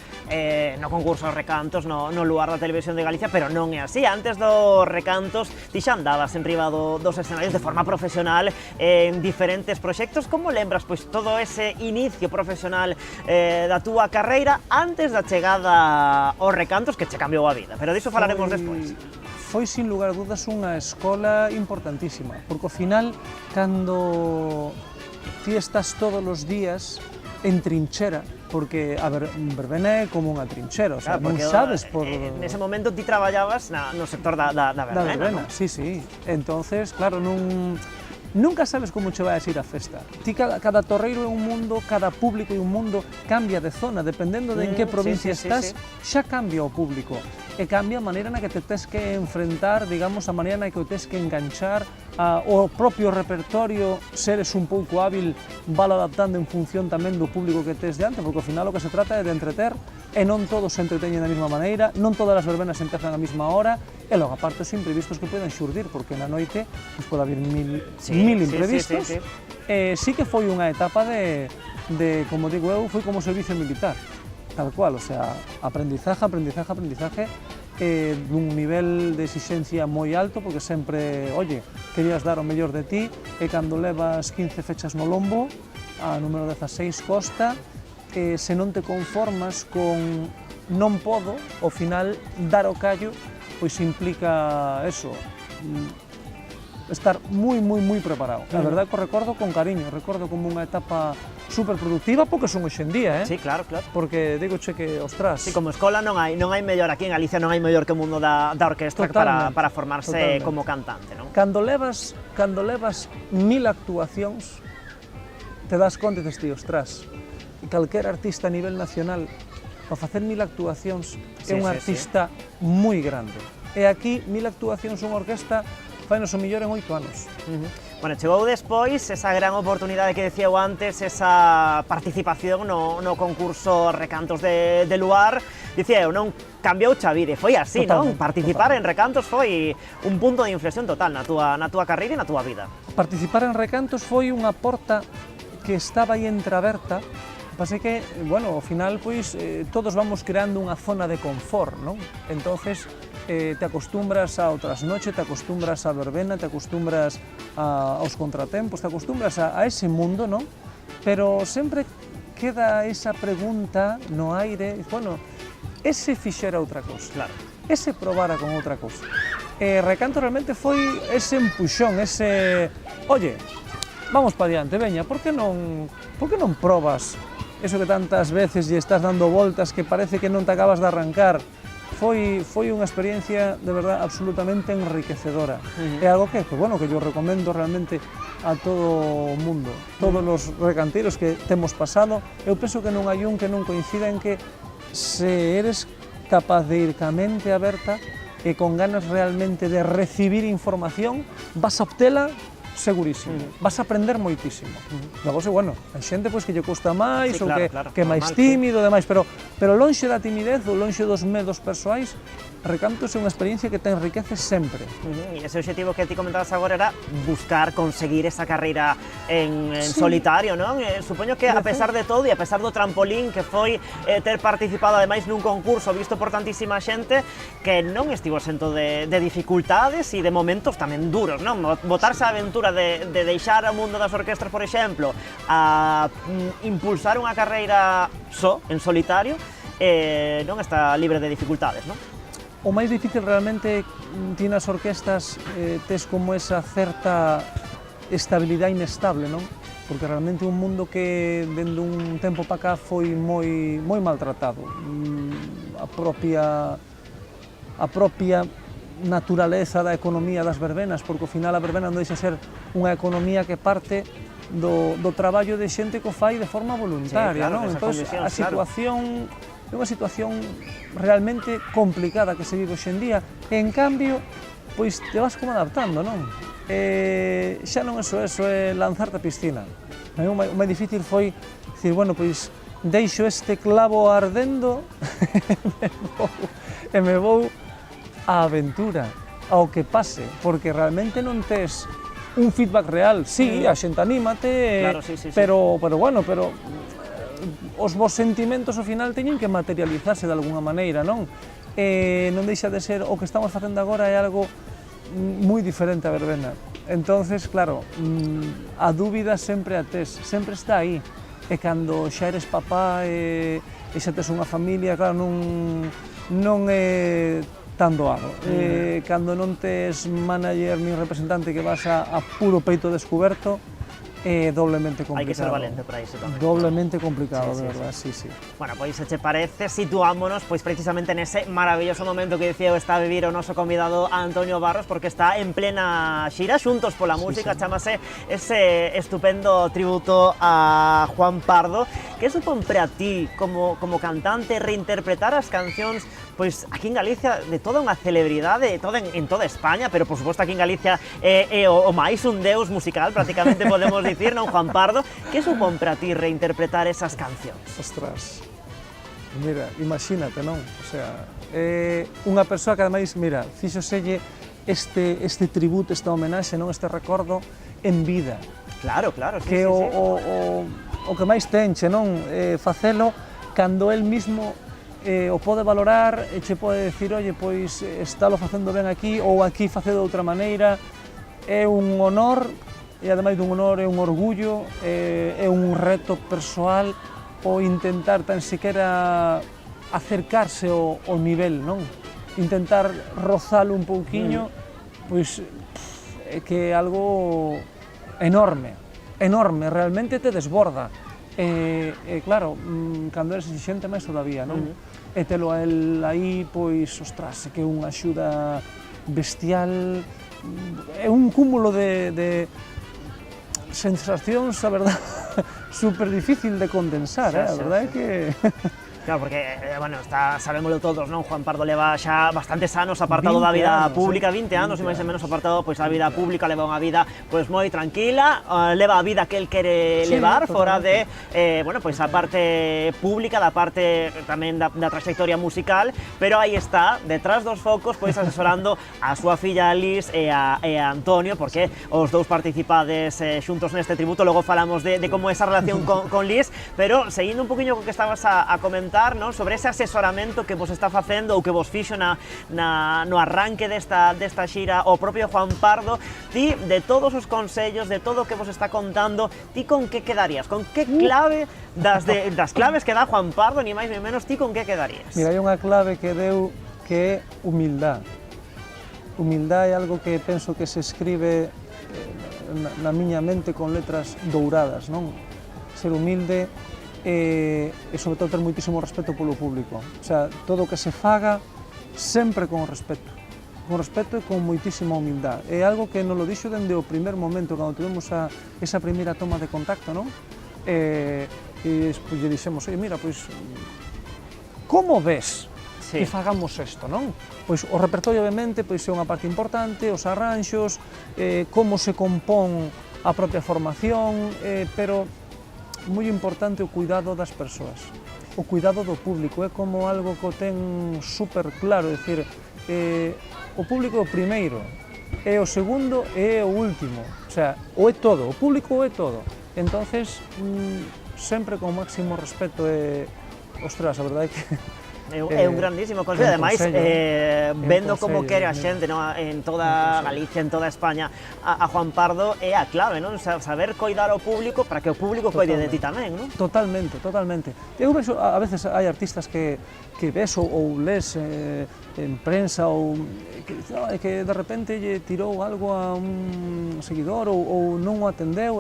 no concurso dos Recantos, no lugar da Televisión de Galicia, pero non é así. Antes dos Recantos, ti xa andabas en riba dos escenarios de forma profesional en diferentes proxectos. Como lembras, pois, todo ese inicio profesional da túa carreira antes da chegada aos Recantos, que che cambiou a vida? Pero diso falaremos despois. Foi, sin lugar a dudas, unha escola importantísima, porque ao final, cando ti estás todos os días en trinchera, porque, a ver, verbena é como unha trinchera, o sea, non sabes por... Nese momento ti traballabas no sector da verbena, non? Sí. Entonces, claro, nunca sabes como che vai a ir a festa. Ti, cada torreiro é un mundo, cada público é un mundo, cambia de zona, dependendo de en que provincia estás, xa cambia o público. E cambia a maneira na que te tes que enfrentar, digamos, a maneira na que o tes que enganchar, o propio repertorio, seres un pouco hábil, valo adaptando en función tamén do público que tes diante, porque ao final o que se trata é de entreter, e non todos se entreteñen da mesma maneira, non todas as verbenas empezan a mesma hora, e logo aparte os imprevistos que poden xurdir, porque na noite pode haber mil imprevistos. Sí que foi unha etapa de, como digo eu, foi como servicio militar, tal cual, o sea, aprendizaje, dun nivel de exigencia moi alto, porque sempre, oye, querías dar o mellor de ti, e cando levas 15 fechas no lombo, a número 16 costa, se non te conformas con non podo, ao final, dar o callo, pois implica eso, estar moi preparado. A verdade que o recordo con cariño, recordo como unha etapa super productiva, porque son hoxe en día, Sí, claro. Porque digoche que, ostras... Sí, como escola non hai mellor, aquí en Galicia non hai mellor que o mundo da orquestra para formarse como cantante, non? Cando levas 1000 actuacións, te das conta e dices, tío, ostras, calquera artista a nivel nacional para facer 1000 actuacións é un artista moi grande. E aquí 1000 actuacións unha orquesta fainos o millor en 8 anos. Bueno, chegou despois esa gran oportunidade que decía eu antes, esa participación no concurso Recantos de Luar. Dicía eu, non cambiou a vida, foi así, non? Participar en Recantos foi un punto de inflexión total na túa carreira e na túa vida. Participar en Recantos foi unha porta que estaba aí entreaberta. Pase que, bueno, ao final, pois, todos vamos creando unha zona de confort, non? Entonces, te acostumbras ao trasnoche, te acostumbras á verbena, te acostumbras aos contratempos, te acostumbras a ese mundo, non? Pero sempre queda esa pregunta no aire, bueno, ese fixera outra cousa, claro. Ese probara con outra cousa. Recanto realmente foi ese empuxón, ese... Oye, vamos para diante, veña, por que non probas eso que tantas veces lle estás dando voltas que parece que non te acabas de arrancar? Foi unha experiencia de verdad absolutamente enriquecedora. É algo que, pues, bueno, que yo recomiendo realmente a todo o mundo. Todos os recanteiros que temos pasado, eu penso que non hai un que non coincida en que se eres capaz de ir ca mente aberta e con ganas realmente de recibir información, vas a obtela segurísimo, vas a aprender moitísimo. Logo, bueno, hai xente pois que lle custa máis, ou que é máis tímido, demais, pero lonxe da timidez ou lonxe dos medos persoais, Recantos é unha experiencia que te enriquece sempre. E ese objetivo que ti comentabas agora era buscar conseguir esa carreira en solitario, non? Supoño que a pesar de todo e a pesar do trampolín que foi ter participado ademais nun concurso visto por tantísima xente, que non estivo xento de dificultades e de momentos tamén duros, non? Botarse a aventura de deixar o mundo das orquestras, por exemplo, a impulsar unha carreira en solitario, non está libre de dificultades, non? O máis difícil realmente ti nas orquestas tes como esa certa estabilidade inestable, non? Porque realmente un mundo que dende un tempo para cá foi moi maltratado. A propia naturaleza da economía das verbenas, porque ao final a verbena non deixa ser unha economía que parte do traballo de xente que o fai de forma voluntaria, non? Entón, a situación é unha situación realmente complicada que se vive hoxe en día, e en cambio, pois te vas como adaptando, non? Xa non é eso, é lanzarte a piscina. O máis difícil foi dicir, bueno, pois deixo este clavo ardendo e me vou á aventura, ao que pase, porque realmente non tes un feedback real. Sí, a xente anímate, pero bueno, os vos sentimentos ao final teñen que materializarse de alguna maneira, non? Non deixa de ser, o que estamos facendo agora é algo moi diferente a verbena. Entonces, claro, a dúbida sempre a tes, sempre está aí. E cando xa eres papá e xa tes unha familia, claro, non é tan doado. Cando non tes manager nin representante que vas a puro peito descuberto, é doblemente complicado. Hai que ser valente para iso tamén. Doblemente complicado, de verdad, sí. Bueno, pois se che parece, situámonos pois precisamente nese maravilloso momento que dicía está a vivir o noso convidado Antonio Barros, porque está en plena xira Xuntos pola Música, chámase ese estupendo tributo a Juan Pardo. Que supón para ti como cantante reinterpretar as cancións pois aquí en Galicia de toda unha celebridade, en toda España, pero por suposto aquí en Galicia é o máis un deus musical, prácticamente podemos dicir, non, Juan Pardo? Que supón para ti reinterpretar esas cancións? Ostras, mira, imagínate, non? O sea, unha persoa que ademais, mira, fíxoselle este tributo, esta homenaxe, non, este recordo en vida. Claro, sí. Que o que máis tenche, non? Facelo cando el mismo o pode valorar e che pode decir, oye, pois estálo facendo ben aquí ou aquí facendo de outra maneira. É un honor, e ademais dun honor é un orgullo, é un reto persoal o intentar tan sequera acercarse ao nivel, non? Intentar rozalo un pouquiño, pois é que é algo enorme, realmente te desborda. E claro, cando eres exigente máis todavía, non? E telo a el aí, pois, ostras, que é unha axuda bestial, é un cúmulo de sensacións, a verdade, super difícil de condensar, a verdade é que Claro, porque, bueno, sabémoslo todos, non? Juan Pardo leva xa bastantes anos apartado da vida pública, 20 anos, e máis ou menos apartado da vida pública, leva unha vida moi tranquila, leva a vida que el quere levar, fora de, bueno, a parte pública, da parte tamén da trayectoria musical, pero aí está, detrás dos focos, asesorando a súa filla Lis e a Antonio, porque os dous participades xuntos neste tributo, logo falamos de como esa relación con Lis, pero seguindo un poquinho co que estabas a comentar, sobre ese asesoramento que vos está facendo ou que vos fixo no arranque desta xira o propio Juan Pardo, ti, de todos os consellos, de todo o que vos está contando, ti con que quedarías? Con que clave das claves que dá Juan Pardo, ni máis ni menos, ti con que quedarías? Mira, hai unha clave que deu que é humildad. Humildad é algo que penso que se escribe na miña mente con letras douradas, non? Ser humilde e sobre todo ter moitísimo respeto polo público. O sea, todo o que se faga sempre con respeto e con moitísima humildad. É algo que nos lo dixo dende o primer momento, cando tivemos esa primeira toma de contacto, non? E despois lle dixemos, mira, pois, como ves que fagamos isto, non? Pois o repertorio, obviamente, é unha parte importante, os arranxos, como se compón a propia formación, pero moi importante o cuidado das persoas, o cuidado do público, é como algo que o ten super claro, é dicir, o público é o primeiro, é o segundo e é o último, o sea, o é todo, o público é todo, entonces, sempre con máximo respeto e, ostras, a verdade é que É un grandísimo consello, ademais, vendo como quere a xente en toda Galicia, en toda España, a Juan Pardo é a clave, non? Saber coidar ao público para que o público coide de ti tamén, non? Totalmente. Eu vexo, a veces hai artistas que ves ou les en prensa ou que de repente lle tirou algo a un seguidor ou non o atendeu,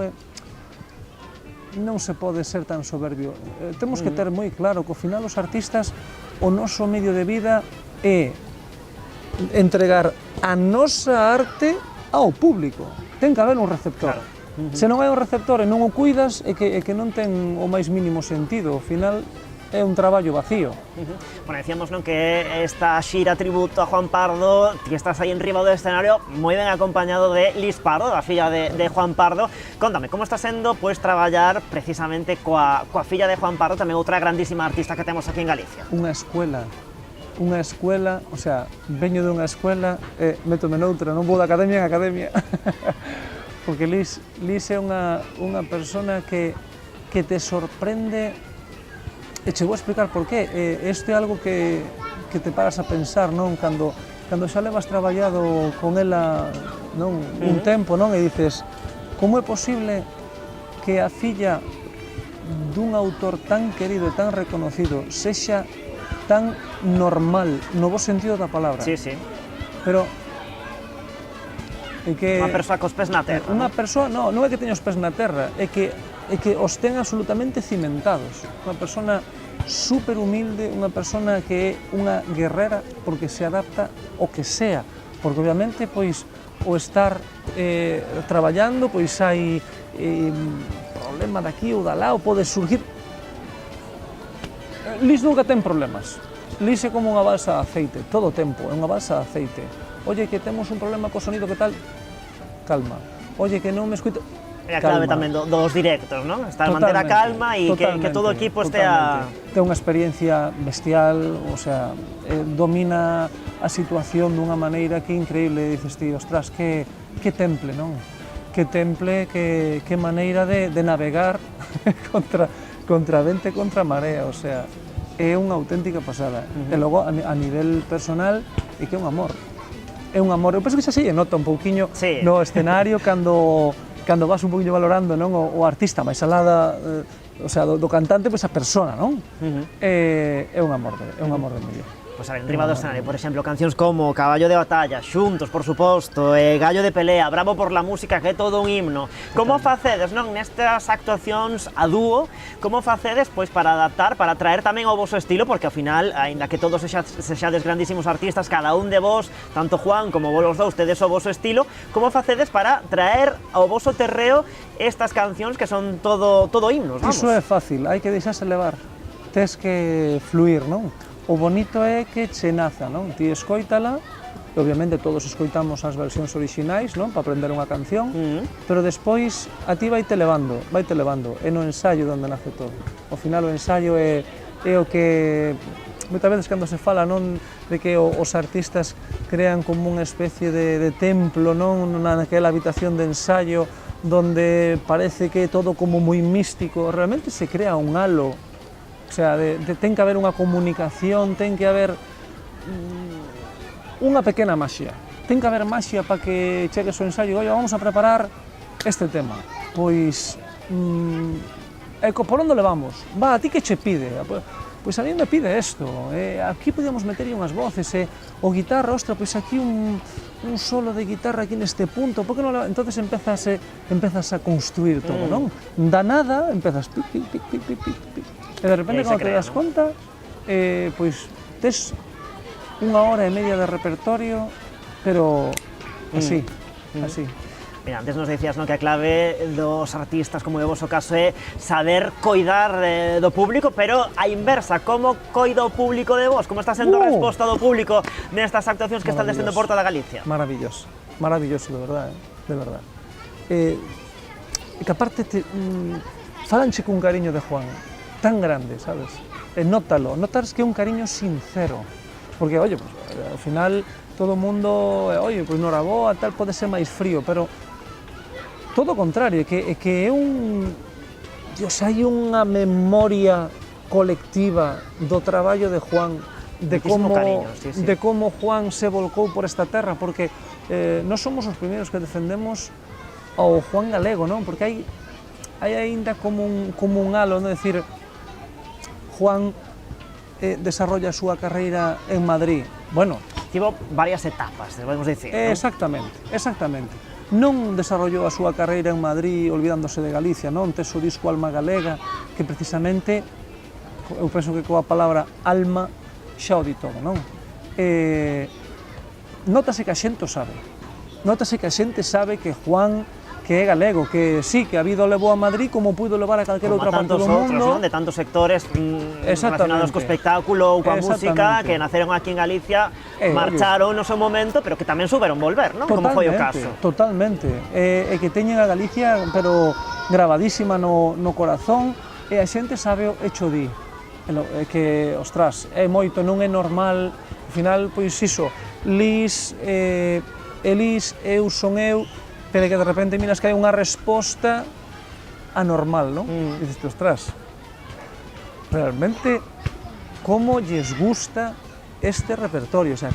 non se pode ser tan soberbio. Temos que ter moi claro que ao final os artistas, o noso medio de vida é entregar a nosa arte ao público. Ten que haber un receptor. Se non hai un receptor e non o cuidas, é que non ten o máis mínimo sentido. Ao final é un traballo vacío. Bueno, decíamos, non, que esta xira tributo a Juan Pardo, ti estás aí enriba do escenario moi ben acompañado de Lis Pardo, da filla de Juan Pardo. Contame, como está sendo traballar precisamente coa filla de Juan Pardo, tamén outra grandísima artista que temos aquí en Galicia? Unha escuela, o sea, veño dunha escuela e métome noutra, non vou da academia en academia. Porque Lis é unha persona que te sorprende. E che vou explicar por qué. Isto é algo que te paras a pensar, non? Cando xa levas traballado con ela, non, un tempo, non? E dices, como é posible que a filla dun autor tan querido e tan reconocido sexa tan normal, no bo sentido da palabra? Sí. Pero é que... Unha persoa cos pés na terra. Unha persoa, non é que teña os pés na terra, é que os ten absolutamente cimentados. Unha persona super humilde, unha persona que é unha guerrera porque se adapta o que sea, porque obviamente pois o estar traballando, pois hai problema daqui ou dalá, ou pode surgir. Lis nunca ten problemas. Lis é como unha balsa de aceite, todo o tempo é unha balsa de aceite. Oye, que temos un problema co sonido, que tal? Calma. Oye, que non me escuito... É a clave tamén dos directos, non? Estar manter a calma e que todo o equipo estea... Ten unha experiencia bestial, o sea, domina a situación dunha maneira que é increíble. Dices ti, ostras, que temple, non? Que temple, que maneira de navegar contra vento e contra marea, o sea, é unha auténtica pasada. E logo, a nivel personal, é que é un amor. É un amor. Eu penso que xa se nota un pouquiño no escenario cando vas un poquinho valorando, non, o artista máis alá o sea, do cantante, pois a persona, non? É un amor de muller. Pois a ver, enriba do escenario, por exemplo, cancións como Caballo de Batalla, Xuntos, por suposto, Gallo de Pelea, Bravo por la Música, que é todo un himno. Como facedes, non, nestas actuacións a dúo, como facedes, pois, para adaptar, para traer tamén o voso estilo, porque ao final, aínda que todos sexades grandísimos artistas, cada un de vos, tanto Juan como vos los dous, tedes o voso estilo, como facedes para traer ao voso terreo estas cancións que son todo himnos, vamos? Iso é fácil, hai que deixarse levar. tes que fluir, non? O bonito é que che naza, non? Ti escoítala, e obviamente todos escoitamos as versións orixinais, non? Para aprender unha canción, pero despois a ti vai te levando, é no ensaio onde nace todo. Ao final o ensaio é o que moitas veces cando se fala, non, de que os artistas crean como unha especie de templo, non, naquela habitación de ensaio donde parece que é todo como moi místico, realmente se crea un halo. O sea, ten que haber unha comunicación, ten que haber unha pequena maxia. Ten que haber maxia para que chegues ao ensaio e, vamos a preparar este tema. Pois, por onde levamos? Va, a ti que che pide? Pois a mí me pide isto, aquí podíamos meter unhas voces, o guitarra, ostra, pois aquí un solo de guitarra aquí neste punto, por que non leva? Entonces empezas a construir todo, non? Da nada, empezas pic, pic, pic, pic, pic, pic. E de repente, cando te das conta, pois tes 1 hora e media de repertorio, pero así, así. Mira, antes nos decías, ¿no?, que a clave dos artistas, como é o voso caso, é saber coidar do público, pero a inversa, como coida o público de vos? Como está sendo a resposta do público nestas actuacións que están descendo Porta da Galicia? Maravilloso, maravilloso, de verdad, de verdad. E que aparte falanche cun cariño de Juan tan grande, sabes? Notas que é un cariño sincero, porque, oye, pues, ao final todo o mundo, oye, pois noraboa, tal, pode ser máis frío, pero todo o contrario, que é un... Dios, hai unha memoria colectiva do traballo de Juan, de como Juan se volcou por esta terra, porque non somos os primeiros que defendemos ao Juan galego, non? Porque hai aínda como un halo, non? Decir, Juan desarrolla a súa carreira en Madrid. Bueno, tivo varias etapas, podemos dicir, ¿no? Exactamente. Non desarrollou a súa carreira en Madrid olvidándose de Galicia, non? Tes o disco Alma Galega, que precisamente, eu penso que coa palabra alma xa o di todo, non? Nótase que a xente sabe que Juan, que é galego, que sí, que a vida o levou a Madrid como puido levar a calquera outra parte do mundo. De tantos sectores relacionados co espectáculo ou coa música, que naceron aquí en Galicia, marcharon no seu momento, pero que tamén souberon volver, non? Como foi o caso. Totalmente, e que teñen a Galicia, pero grabadísima no corazón, e a xente sabe e cho di. Que, ostras, é moito, non é normal, ao final, pois iso, Lis, Elis, eu son eu, pero que de repente miras que hai unha resposta anormal, non? E dices, ostras, realmente, como lles gusta este repertorio, o sea,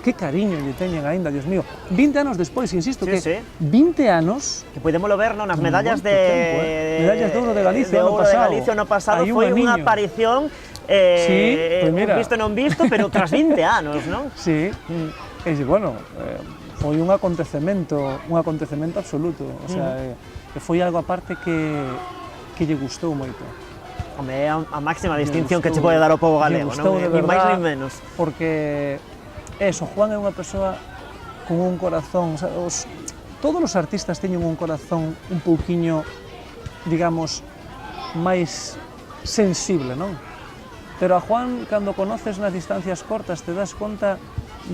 que cariño lle teñen aínda, Dios mío. 20 anos despois, insisto, que 20 anos... Que podémoslo ver, non? Nas medallas de... Medallas de ouro de Galicia, ano pasado, foi unha aparición, visto e non visto, pero tras 20 anos, non? Sí, e bueno... Foi un acontecemento absoluto, o sea, foi algo aparte que lle gustou moito. Home, é a máxima distinción que che pode dar o pobo galego, non? Ni máis ni menos. Porque, Juan é unha persoa con un corazón, todos os artistas teñen un corazón un pouquiño, digamos, máis sensible, non? Pero a Juan, cando conoces nas distancias cortas, te das conta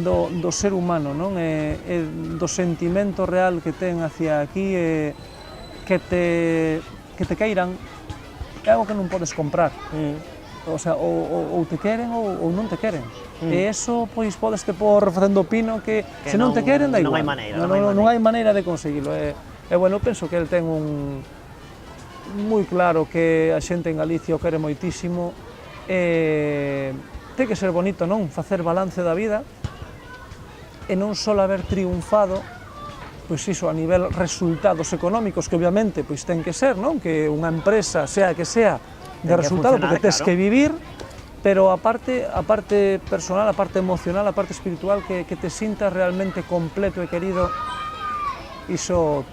do ser humano, non? Do sentimento real que ten hacia aquí, que te queiran, é algo que non podes comprar. O sea, ou te queren ou non te queren. E eso, pois, podes te por facendo pino que se non te queren, da igual. Non hai maneira de conseguilo. E, bueno, penso que el ten moi claro que a xente en Galicia o quere moitísimo. Ten que ser bonito, non? Facer balance da vida, e non só haber triunfado, pois iso, a nivel resultados económicos, que obviamente pois ten que ser, non? Que unha empresa, sea que sea, de resultado, porque tes que vivir, pero a parte personal, a parte emocional, a parte espiritual, que te sintas realmente completo e querido, iso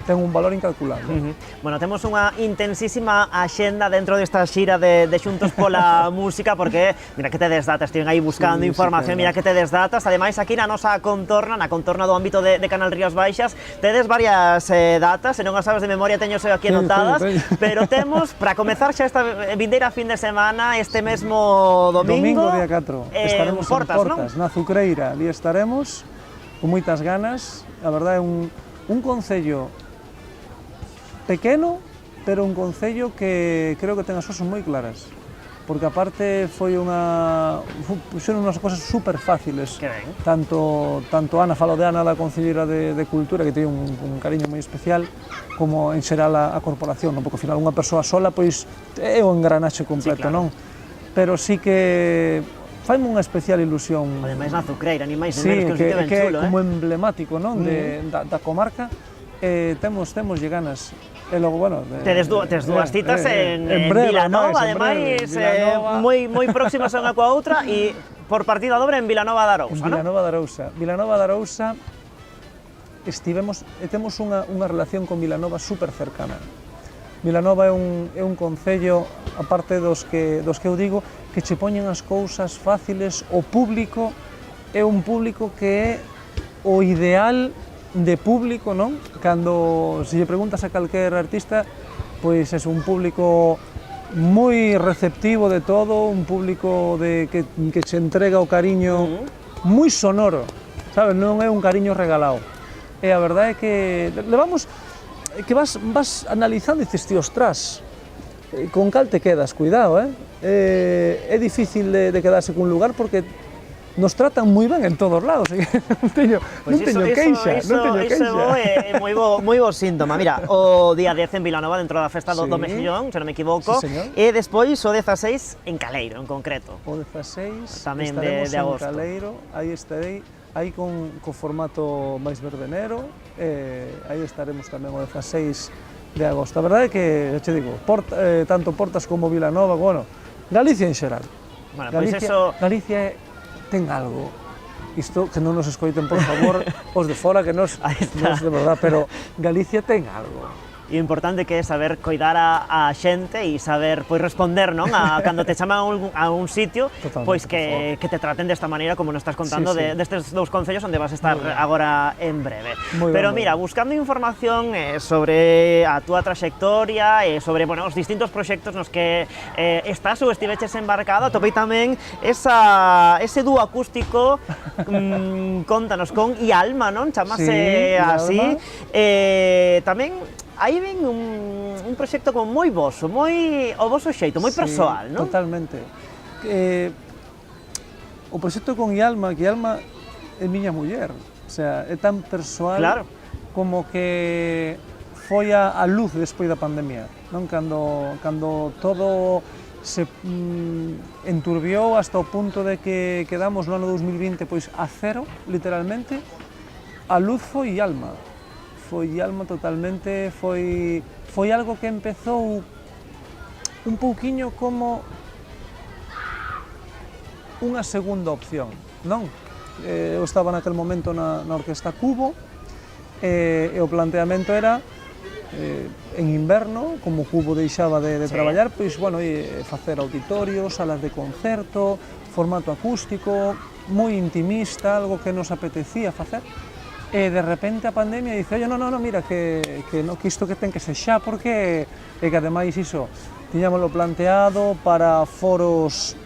ten un valor incalculable. Bueno, temos unha intensísima axenda dentro desta xira de Xuntos pola Música, porque, mira que tedes datas, estiven aí buscando información, mira que tedes datas, ademais aquí na nosa contorna, na contorna do ámbito de Canal Rías Baixas, tedes varias datas, se non as sabes de memoria teño aquí anotadas, pero temos, para comezar xa esta vindeira fin de semana, este mesmo domingo, día 4, estaremos en Portas, na Azucreira, ali estaremos, con moitas ganas, a verdade é un concello pequeno, pero un concello que creo que ten as cosas moi claras, porque aparte puxeron unhas cosas super fáciles, tanto Ana, falo de Ana, da Concelleira de Cultura, que ten un cariño moi especial, como en xeral a corporación, porque ao final unha persoa sola pois é o engranaxe completo, non? Pero sí que faime unha especial ilusión. Ademais na Azucreira, ni máis ni menos, que un sitio ben chulo, como emblemático, non, da comarca, temos ganas. E logo, bueno... Tedes dúas citas en Vilanova, ademais, moi próximas unha coa outra, e por partida dobre en Vilanova de Arousa, non? Vilanova de Arousa temos unha relación con Vilanova super cercana. Vilanova é un concello, aparte dos que eu digo, que che poñen as cousas fáciles. O público é un público que é o ideal de público, non? Cando se lle preguntas a calquer artista, pois é un público moi receptivo de todo, un público que se entrega o cariño moi sonoro, sabes? Non é un cariño regalado. E a verdade é que levamos que vas analizando e dices, tío, ostras, con cal te quedas, cuidado, é difícil de quedarse cun lugar porque nos tratan moi ben en todos lados, non teño queixa. Iso é moi bo síntoma. Mira, o día 10 en Vilanova, dentro da festa do Mexillón, se non me equivoco, e despois o 16 en Caleiro, en concreto. O 16 tamén estaremos de agosto. En Caleiro, aí estarei, aí co formato máis verbenero, aí estaremos tamén o 16 de agosto. A verdade é que, xa te digo, tanto Portas como Vilanova, bueno, Galicia en xeral. Galicia ten algo, isto que non nos escoiten, por favor, os de fora, que nos de verdad, pero Galicia ten algo. E o importante que é saber coidar a xente e saber pois responder, non? Cando te chaman a un sitio, pois que te traten desta maneira, como nos estás contando, destes dous concellos onde vas a estar agora en breve. Pero mira, buscando información sobre a túa trayectoria e sobre, bueno, os distintos proxectos nos que estás ou estiveches embarcado, atopei tamén ese dúo acústico, contanos, con Ialma, non? Chamase así. Tamén aí ven un proxecto como moi voso, moi o voso xeito, moi persoal, non? Totalmente. O proxecto con Ialma, que Ialma é miña muller, o sea, é tan persoal como que foi a luz despois da pandemia, non? Cando todo se enturbiou hasta o punto de que quedamos no ano 2020 pois a cero, literalmente, a luz foi Ialma. Foi Ialma totalmente, foi algo que empezou un pouquiño como unha segunda opción, non? Eu estaba naquel momento na Orquesta Cubo e o planteamento era en inverno, como Cubo deixaba de traballar, pois, bueno, facer auditorios, salas de concerto, formato acústico, moi intimista, algo que nos apetecía facer. E de repente a pandemia dice, oye, no, mira, que isto que ten que ser xa, porque que ademais iso, tiñámoslo planteado para foros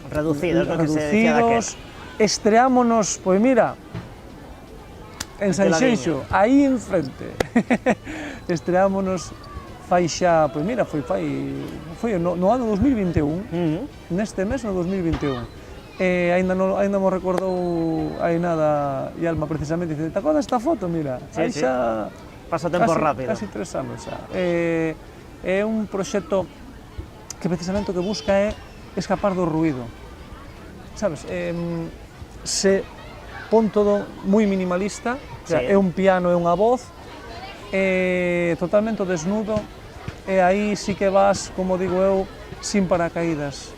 reducidos, que se decía daquela. Estreámonos, pois mira, en Sanxenxo, aí enfrente. Estreámonos fai xa, pois mira, foi no ano 2021, neste mes no 2021. Ainda mo recordou aí nada Ialma precisamente, dice, te acordas esta foto, mira, aí xa pasa tempo rápido. Casi 3 anos xa. É un proxecto que precisamente o que busca é escapar do ruído, sabes? Se pon todo moi minimalista, é un piano e unha voz, totalmente desnudo, e aí sí que vas, como digo eu, sin paracaídas,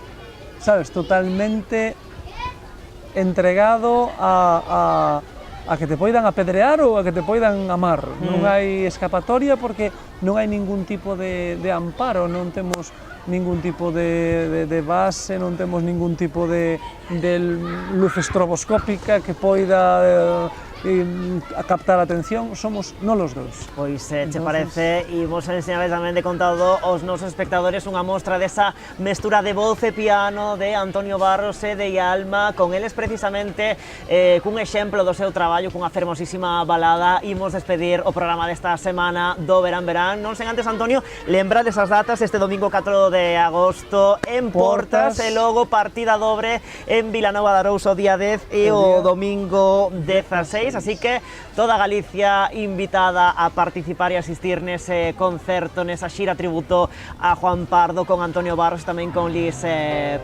sabes? Totalmente entregado a a que te poidan apedrear ou a que te poidan amar. Non hai escapatoria porque non hai ningún tipo de amparo, non temos ningún tipo de base, non temos ningún tipo de luz estroboscópica que poida a captar a atención, somos non os dous. Pois che parece, e vos ensinades tamén de contado aos nosos espectadores unha mostra desa mestura de voz e piano de Antonio Barros e de Alma, con eles precisamente cun exemplo do seu traballo, cunha fermosísima balada. Imos despedir o programa desta semana do Verán Verán, non sen antes, Antonio, lembrar desas datas, este domingo 4 de agosto en Portas, e logo partida dobre en Vilanova de Arousa o día 10 e o domingo 16. Así que toda Galicia invitada a participar e asistir nese concerto, nesa xira tributo a Juan Pardo con Antonio Barros, tamén con Liz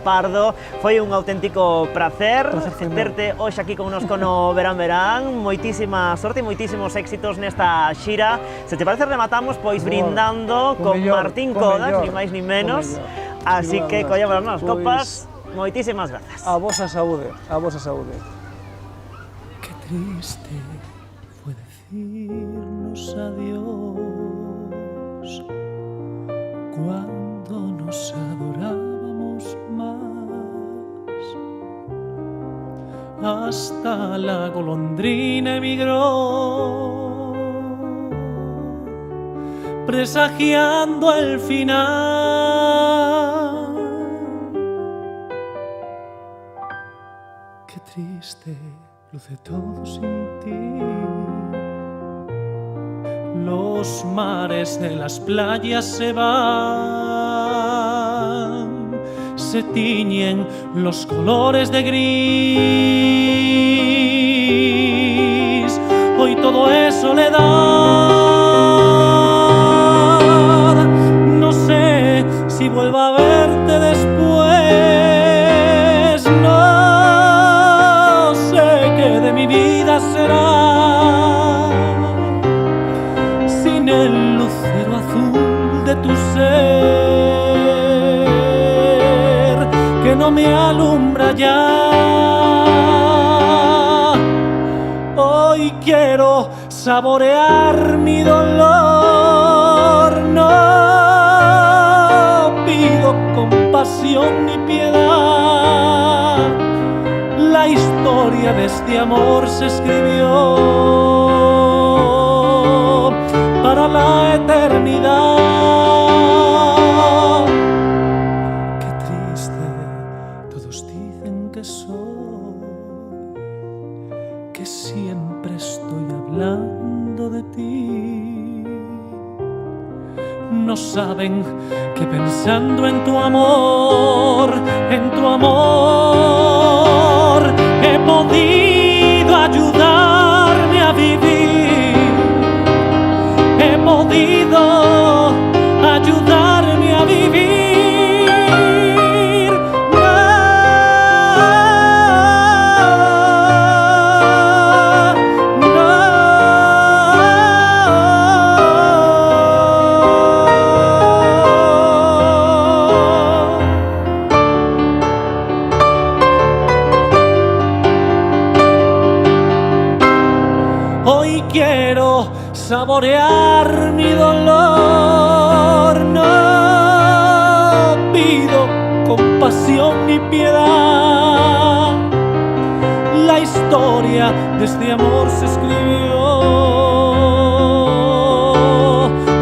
Pardo. Foi un auténtico placer terte hoxe aquí connosco no Verán Verán. Moitísima sorte e moitísimos éxitos nesta xira. Se te parece, rematamos pois brindando con Martín Codas, ni máis ni menos. Así que collamos as copas. Moitísimas grazas. A vosa saúde, a vosa saúde. Triste fue decirnos adiós cuando nos adorábamos más. Hasta la golondrina emigró, presagiando el final. Qué triste luce todo sin ti. Los mares de las playas se van, se tiñen los colores de gris. Hoy todo es soledad. No sé si vuelva a verte después. No de mi vida será sin el lucero azul de tu ser que no me alumbra ya. Hoy quiero saborear mi dolor, no pido compasión ni piedad. La historia de este amor se escribió para la eternidad. Qué triste, todos dicen que soy, que siempre estoy hablando de ti. No saben que pensando en tu amor, he podido ayudarme a vivir, he podido ayudarme a vivir. Saborear mi dolor, no pido compasión ni piedad. La historia de este amor se escribió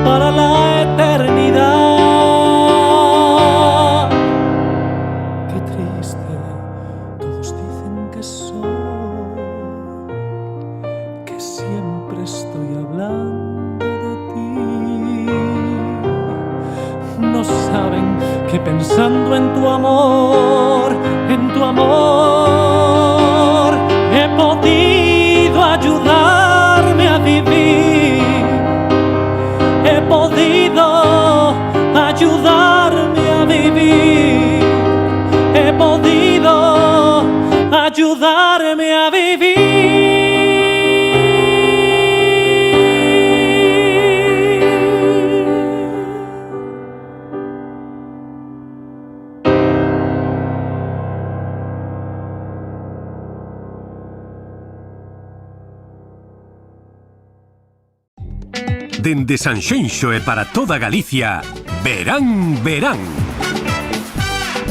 para la eternidad. Qué triste, todos dicen que soy, que siempre estoy hablando de ti. No saben que pensando en tu amor, he podido ayudarme a vivir, he podido ayudarme a vivir, he podido ayudarme a vivir. Dende Sanxenxo e para toda Galicia, verán, verán.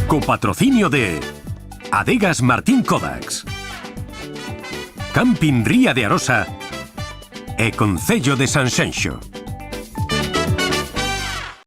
Co patrocinio de Adegas Martín Kodax, Camping Ría de Arosa e Concello de Sanxenxo.